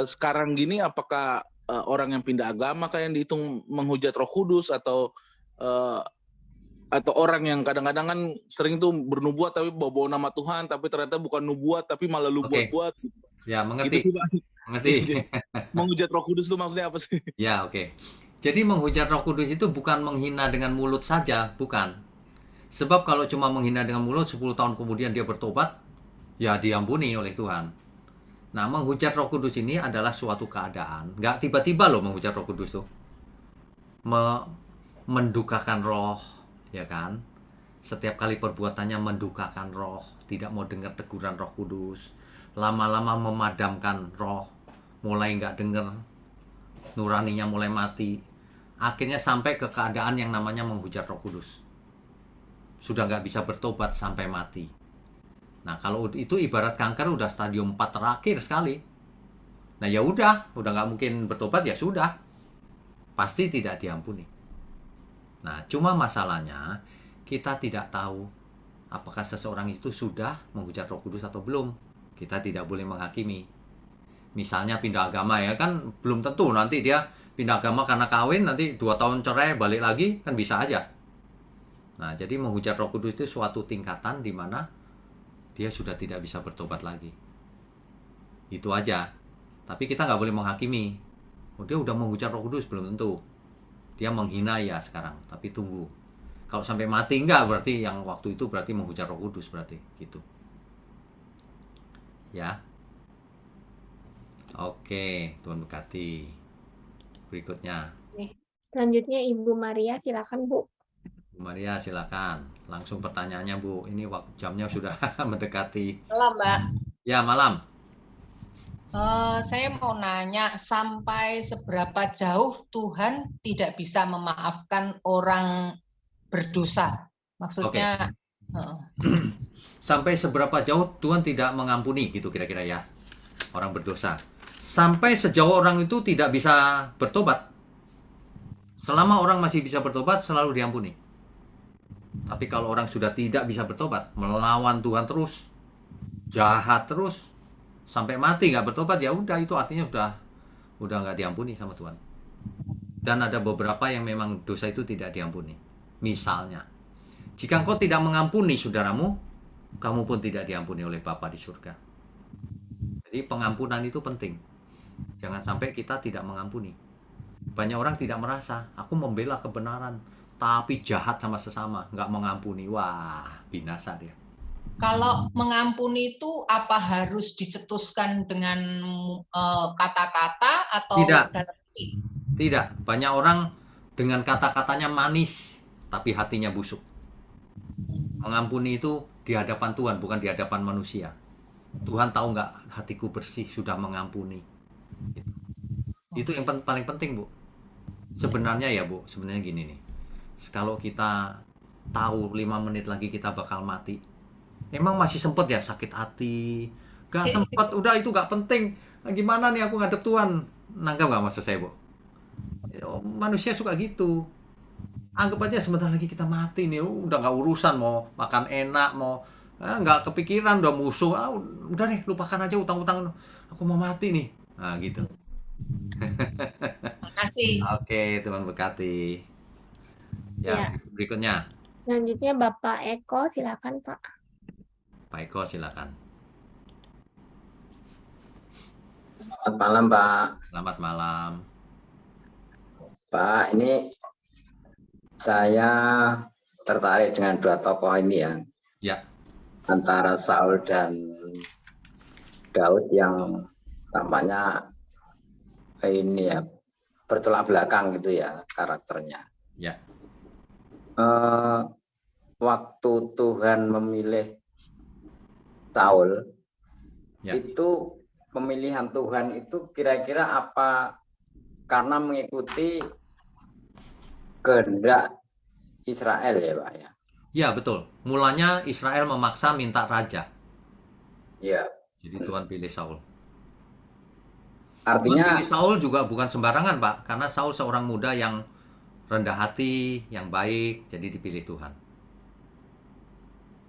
sekarang gini, apakah orang yang pindah agama kayak yang dihitung menghujat Roh Kudus, atau orang yang kadang-kadang kan sering tuh bernubuat tapi bawa nama Tuhan, tapi ternyata bukan nubuat tapi malah lu buat-buat. Ya, mengerti. Gitu sih, Pak. Mengerti. Menghujat Roh Kudus itu maksudnya apa sih? Ya, oke. Jadi menghujat Roh Kudus itu bukan menghina dengan mulut saja, bukan. Sebab kalau cuma menghina dengan mulut, 10 tahun kemudian dia bertobat, ya diampuni oleh Tuhan. Nah, menghujat Roh Kudus ini adalah suatu keadaan. Nggak tiba-tiba loh menghujat Roh Kudus tuh. Mendukakan roh, ya kan? Setiap kali perbuatannya mendukakan roh, tidak mau dengar teguran Roh Kudus. Lama-lama memadamkan roh, mulai nggak dengar, nuraninya mulai mati. Akhirnya sampai ke keadaan yang namanya menghujat Roh Kudus. Sudah nggak bisa bertobat sampai mati. Nah, kalau itu ibarat kanker udah stadium 4 terakhir sekali. Nah, ya udah nggak mungkin bertobat, ya sudah. Pasti tidak diampuni. Nah, cuma masalahnya kita tidak tahu apakah seseorang itu sudah menghujat Roh Kudus atau belum. Kita tidak boleh menghakimi. Misalnya pindah agama, ya kan belum tentu nanti dia pindah agama karena kawin, nanti 2 tahun cerai balik lagi, kan bisa aja. Nah, jadi menghujat Roh Kudus itu suatu tingkatan di mana dia sudah tidak bisa bertobat lagi. Itu aja. Tapi kita nggak boleh menghakimi. Oh, dia udah menghujat Roh Kudus, belum tentu. Dia menghina ya sekarang, tapi tunggu. Kalau sampai mati enggak, berarti yang waktu itu berarti menghujat Roh Kudus berarti gitu. Ya. Oke, Tuhan berkati. Berikutnya. Selanjutnya Ibu Maria, silakan Bu. Bu Maria, silakan. Langsung pertanyaannya, Bu. Ini jamnya sudah mendekati. Malam, Mbak. Ya, malam. Saya mau nanya, sampai seberapa jauh Tuhan tidak bisa memaafkan orang berdosa? Maksudnya, Sampai seberapa jauh Tuhan tidak mengampuni, gitu kira-kira ya, orang berdosa. Sampai sejauh orang itu tidak bisa bertobat. Selama orang masih bisa bertobat, selalu diampuni. Tapi kalau orang sudah tidak bisa bertobat, melawan Tuhan terus, jahat terus, sampai mati nggak bertobat, ya udah, itu artinya udah nggak diampuni sama Tuhan. Dan ada beberapa yang memang dosa itu tidak diampuni. Misalnya, jika engkau tidak mengampuni saudaramu, kamu pun tidak diampuni oleh Bapa di surga. Jadi pengampunan itu penting. Jangan sampai kita tidak mengampuni. Banyak orang tidak merasa, aku membela kebenaran, tapi jahat sama sesama, nggak mengampuni. Wah, binasa dia. kalau mengampuni itu apa harus dicetuskan dengan kata-kata atau Tidak. dalam hati? Tidak. Banyak orang dengan kata-katanya manis, tapi hatinya busuk. Mengampuni itu di hadapan Tuhan, bukan di hadapan manusia. Tuhan tahu nggak hatiku bersih, sudah mengampuni. Itu yang paling penting, Bu. Sebenarnya ya, Bu, sebenarnya gini nih. Kalau kita tahu 5 menit lagi kita bakal mati, emang masih sempet ya sakit hati? Gak sempet, udah itu gak penting. Gimana nih aku ngadep Tuhan? Nangkap gak maksud saya, Bu? Manusia suka gitu. Anggap aja sebentar lagi kita mati nih, udah gak urusan mau makan enak, mau gak kepikiran, udah musuh. Udah deh, lupakan aja utang-utang. Aku mau mati nih. Nah gitu. Makasih. Oke, Tuhan berkati. Ya, berikutnya. Selanjutnya Bapak Eko, silakan Pak. Pak Eko, silakan. Selamat malam, Pak. Selamat malam. Pak, ini saya tertarik dengan 2 tokoh ini ya. Ya. Antara Saul dan Daud yang tampaknya ini ya bertolak belakang gitu ya karakternya. Ya. Waktu Tuhan memilih Saul, ya. itu pemilihan Tuhan itu kira-kira apa karena mengikuti kehendak Israel ya Pak ya. Ya, betul. Mulanya Israel memaksa minta raja. Ya. Jadi Tuhan pilih Saul. Tuhan Artinya pilih Saul juga bukan sembarangan, Pak. Karena Saul seorang muda yang rendah hati, yang baik, jadi dipilih Tuhan.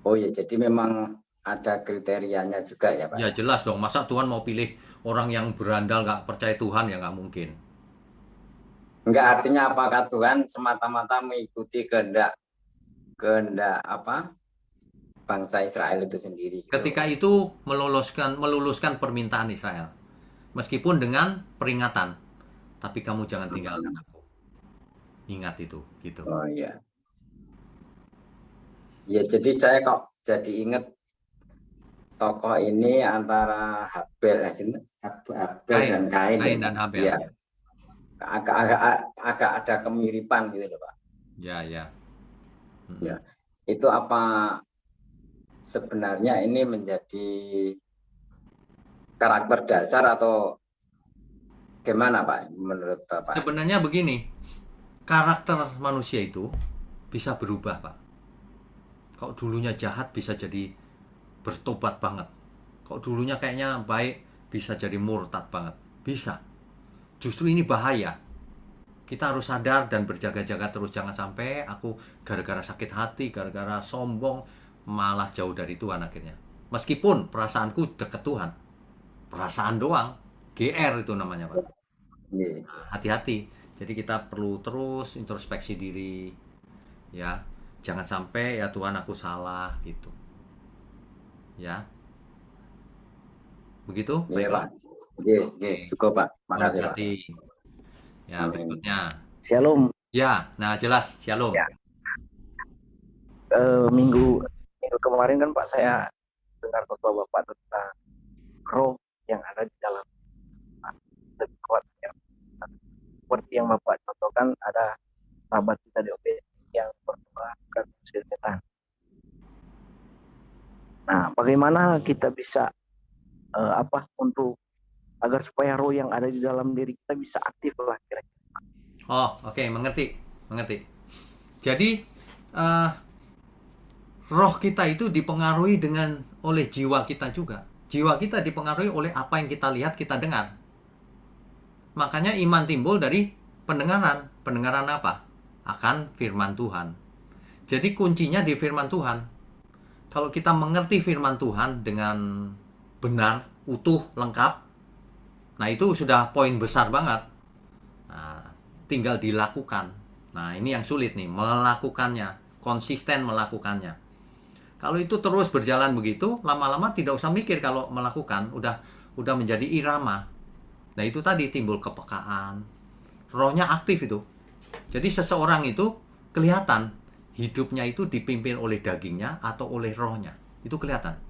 oh ya, jadi memang ada kriterianya juga ya Pak. Ya jelas dong, masa Tuhan mau pilih orang yang berandal nggak percaya Tuhan, ya nggak mungkin. Enggak, artinya apakah Tuhan semata-mata mengikuti kehendak apa bangsa Israel itu sendiri? Ketika itu meluluskan permintaan Israel. Meskipun dengan peringatan. Tapi kamu jangan tinggalkan aku. Ingat itu, gitu. Oh iya. Ya, jadi saya kok jadi ingat tokoh ini antara Habel dan Kain. Kain dan Habel. Ya. Agak ada kemiripan gitu loh Pak. Ya. Ya. Itu apa sebenarnya ini menjadi karakter dasar atau gimana Pak menurut Bapak? Sebenarnya begini, karakter manusia itu bisa berubah Pak. Kalau dulunya jahat bisa jadi bertobat banget. Kalau dulunya kayaknya baik bisa jadi murtad banget. Bisa. Justru ini bahaya. Kita harus sadar dan berjaga-jaga terus. Jangan sampai aku gara-gara sakit hati, gara-gara sombong, malah jauh dari Tuhan akhirnya. Meskipun perasaanku dekat Tuhan. Perasaan doang. GR itu namanya Pak. Hati-hati. Jadi kita perlu terus introspeksi diri. Ya. Jangan sampai ya Tuhan aku salah gitu. Ya. Begitu? Iya Pak. Cukup Pak. Makasih Pak. Ya, berikutnya. Shalom. Ya, nah jelas. Shalom. Ya. Minggu kemarin kan Pak saya dengar khotbah Bapak tentang roh yang ada di dalam lebih kuat. Seperti yang Bapak contohkan, ada sahabat kita di OP yang berdoa bukan usir setan. Nah, bagaimana kita bisa untuk agar supaya roh yang ada di dalam diri kita bisa aktif lah kira-kira. Oh, oke, mengerti. Jadi roh kita itu dipengaruhi oleh jiwa kita juga. Jiwa kita dipengaruhi oleh apa yang kita lihat, kita dengar. Makanya iman timbul dari pendengaran. Pendengaran apa? Akan firman Tuhan. Jadi kuncinya di firman Tuhan. Kalau kita mengerti firman Tuhan dengan benar, utuh, lengkap, nah itu sudah poin besar banget. Nah, tinggal dilakukan. Nah, ini yang sulit nih, melakukannya, konsisten melakukannya. Kalau itu terus berjalan begitu, lama-lama tidak usah mikir kalau melakukan, udah menjadi irama. Nah, itu tadi timbul kepekaan. Rohnya aktif itu. Jadi seseorang itu kelihatan hidupnya itu dipimpin oleh dagingnya atau oleh rohnya. Itu kelihatan.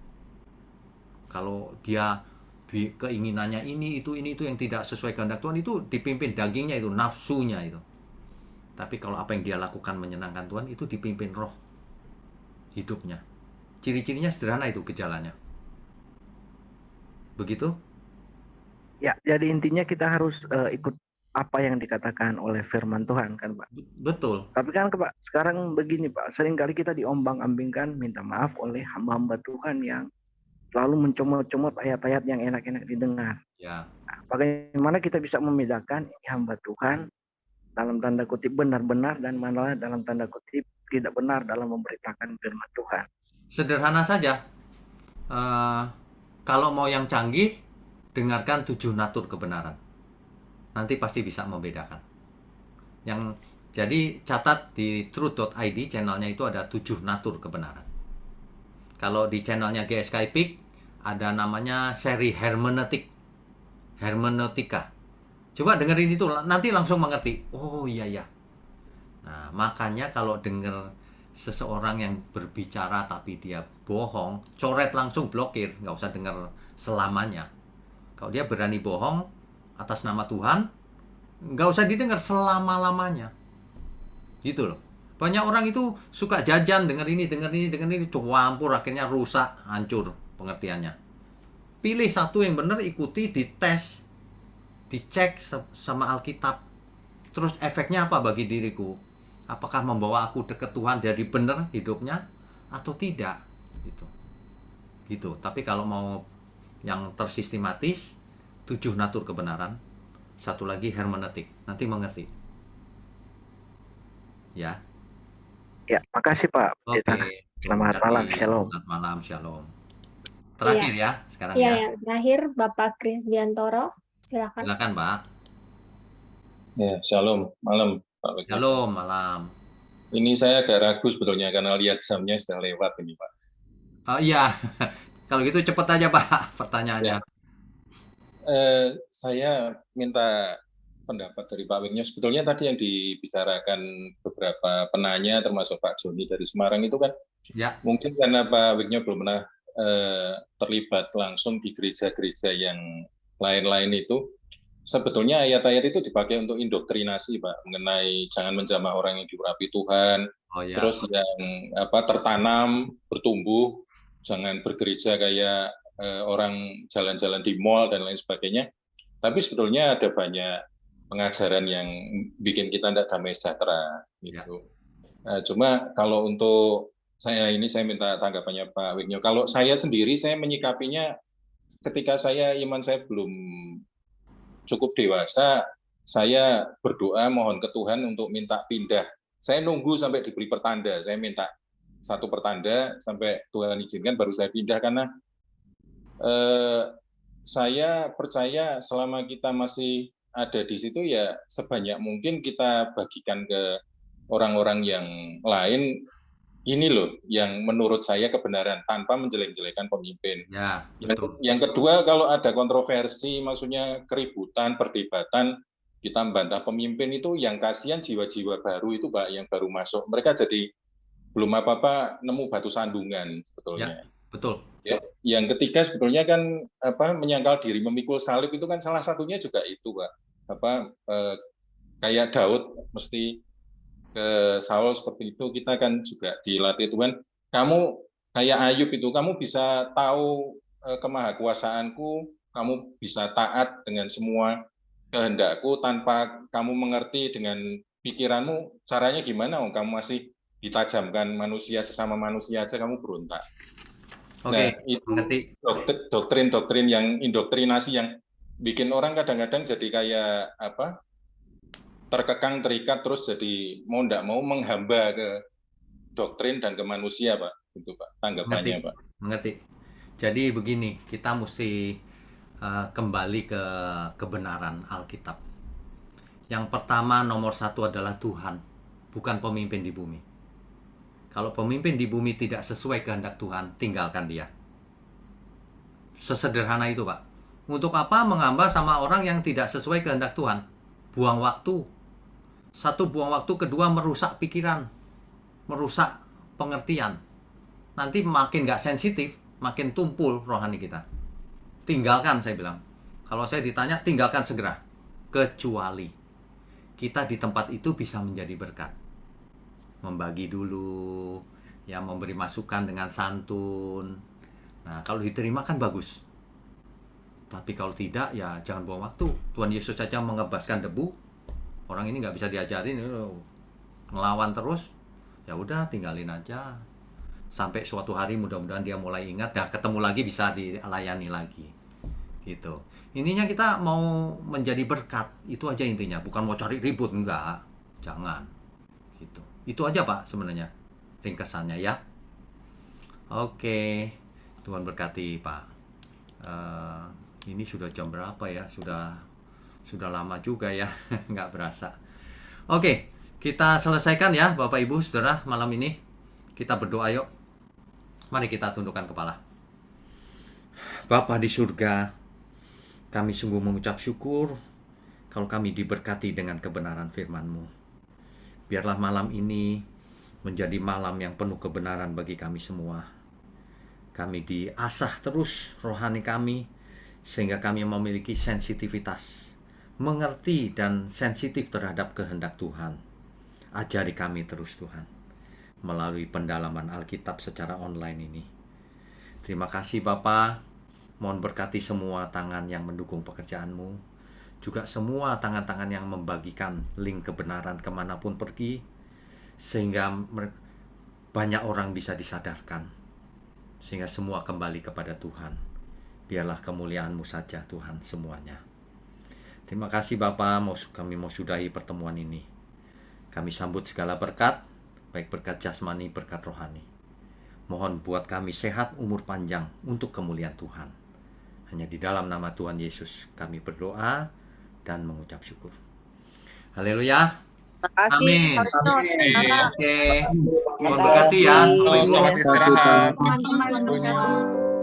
Kalau dia keinginannya ini itu yang tidak sesuai kehendak Tuhan, itu dipimpin dagingnya, itu nafsunya itu. Tapi kalau apa yang dia lakukan menyenangkan Tuhan, itu dipimpin roh hidupnya. Ciri-cirinya sederhana itu gejalanya. Begitu? Ya, jadi intinya kita harus ikut apa yang dikatakan oleh firman Tuhan kan Pak. Betul. Tapi kan Pak, sekarang begini Pak, seringkali kita diombang-ambingkan, minta maaf oleh hamba-hamba Tuhan yang selalu mencomot-comot ayat-ayat yang enak-enak didengar. Ya. Nah, bagaimana kita bisa membedakan ini hamba Tuhan dalam tanda kutip benar-benar dan malah dalam tanda kutip tidak benar dalam memberitakan firman Tuhan? Sederhana saja. Kalau mau yang canggih, dengarkan 7 natur kebenaran. Nanti pasti bisa membedakan. Jadi catat di truth.id, channelnya itu ada 7 natur kebenaran. Kalau di channelnya GSK Epic ada namanya seri hermeneutika. Coba dengerin itu, nanti langsung mengerti. Oh iya. Nah, makanya kalau denger seseorang yang berbicara tapi dia bohong, coret langsung, blokir, nggak usah denger selamanya. Kalau dia berani bohong atas nama Tuhan, nggak usah didengar selama-lamanya. Gitu loh. Banyak orang itu suka jajan, denger ini, campur, akhirnya rusak, hancur pengertiannya. Pilih satu yang benar, ikuti, dites, dicek sama Alkitab. Terus efeknya apa bagi diriku? apakah membawa aku dekat Tuhan jadi benar hidupnya atau tidak, gitu. Tapi kalau mau yang tersistematis, 7 natur kebenaran, satu lagi hermeneutik, nanti mengerti. Ya. Ya, makasih Pak Pendeta. Oke. Selamat malam, shalom. Selamat malam, shalom. Terakhir ya, sekarang Iya, ya. yang terakhir Bapak Kris Biantoro, silakan. Silakan, Pak. Ya, shalom, malam Pak Wigno. Shalom, malam. Ini saya agak ragu sebetulnya karena lihat jamnya sudah lewat ini Pak. Oh iya, kalau gitu cepet aja Pak pertanyaannya. Saya minta pendapat dari Pak Wigno. Sebetulnya tadi yang dibicarakan beberapa penanya termasuk Pak Joni dari Semarang itu kan Ya. mungkin karena Pak Wigno belum pernah terlibat langsung di gereja-gereja yang lain-lain itu. Sebetulnya ayat-ayat itu dipakai untuk indoktrinasi Pak, mengenai jangan menjamah orang yang diurapi Tuhan, Oh ya. terus yang tertanam, bertumbuh, jangan bergereja kayak orang jalan-jalan di mall dan lain sebagainya. Tapi sebetulnya ada banyak pengajaran yang bikin kita tidak damai sejahtera gitu. Cuma kalau untuk saya minta tanggapannya Pak Wigno. Kalau saya sendiri, saya menyikapinya ketika iman saya belum cukup dewasa, saya berdoa mohon ke Tuhan untuk minta pindah. Saya nunggu sampai diberi pertanda. Saya minta satu pertanda sampai Tuhan izinkan baru saya pindah, karena saya percaya selama kita masih ada di situ ya sebanyak mungkin kita bagikan ke orang-orang yang lain. Ini loh yang menurut saya kebenaran tanpa menjelek-jelekan pemimpin. Ya, betul. Yang kedua, kalau ada kontroversi, maksudnya keributan, perdebatan, kita membantah pemimpin itu yang kasihan jiwa-jiwa baru itu Pak, yang baru masuk. Mereka jadi belum apa-apa nemu batu sandungan sebetulnya. Ya, betul. Ya, yang ketiga sebetulnya kan menyangkal diri, memikul salib itu kan salah satunya juga itu Pak. Kayak Daud mesti ke Saul seperti itu, kita kan juga dilatih Tuhan. Kamu kayak Ayub itu, kamu bisa tahu kemahakuasaanku, kamu bisa taat dengan semua kehendakku tanpa kamu mengerti dengan pikiranmu caranya gimana. Kamu masih ditajamkan manusia, sesama manusia aja kamu berontak. Oke, itu mengerti. Doktrin yang indoktrinasi yang bikin orang kadang-kadang jadi kayak terkekang, terikat, terus jadi mau tidak mau menghamba ke doktrin dan ke manusia Pak. Itu Pak tanggapannya Pak. Mengerti. Jadi begini, kita mesti kembali ke kebenaran Alkitab. Yang pertama, nomor 1 adalah Tuhan, bukan pemimpin di bumi. Kalau pemimpin di bumi tidak sesuai kehendak Tuhan, tinggalkan dia. Sesederhana itu Pak. Untuk apa menghamba sama orang yang tidak sesuai kehendak Tuhan? Buang waktu. Satu, buang waktu. Kedua, merusak pikiran, merusak pengertian. Nanti makin nggak sensitif, makin tumpul rohani kita. Tinggalkan, saya bilang. Kalau saya ditanya, tinggalkan segera. Kecuali kita di tempat itu bisa menjadi berkat. Membagi dulu, ya, memberi masukan dengan santun. Nah, kalau diterima kan bagus. Tapi kalau tidak, ya jangan buang waktu. Tuhan Yesus saja mengebaskan debu. Orang ini nggak bisa diajarin, ngelawan terus. Ya udah, tinggalin aja. Sampai suatu hari mudah-mudahan dia mulai ingat, dan ketemu lagi bisa dilayani lagi. Gitu. Ininya kita mau menjadi berkat, itu aja intinya. Bukan mau cari ribut, enggak. Jangan. Gitu. Itu aja Pak sebenarnya ringkasannya ya. Oke. Tuhan berkati Pak. Ini sudah jam berapa ya? Sudah lama juga ya, nggak berasa. Oke, kita selesaikan ya Bapak Ibu Saudara malam ini. Kita berdoa yuk. Mari kita tundukkan kepala. Bapa di surga, kami sungguh mengucap syukur kalau kami diberkati dengan kebenaran firman-Mu. Biarlah malam ini menjadi malam yang penuh kebenaran bagi kami semua. Kami diasah terus rohani kami, sehingga kami memiliki sensitivitas, mengerti dan sensitif terhadap kehendak Tuhan. Ajari kami terus Tuhan, melalui pendalaman Alkitab secara online ini. Terima kasih Bapa. Mohon berkati semua tangan yang mendukung pekerjaan-Mu, juga semua tangan-tangan yang membagikan link kebenaran kemanapun pergi. sehingga banyak orang bisa disadarkan, sehingga semua kembali kepada Tuhan. Biarlah kemuliaan-Mu saja Tuhan semuanya. Terima kasih Bapa, kami mau sudahi pertemuan ini. Kami sambut segala berkat, baik berkat jasmani, berkat rohani. Mohon buat kami sehat, umur panjang untuk kemuliaan Tuhan. Hanya di dalam nama Tuhan Yesus kami berdoa dan mengucap syukur. Haleluya. Amin. Oke. Mohon berkati ya. Selamat istirahat. Teman-teman semua.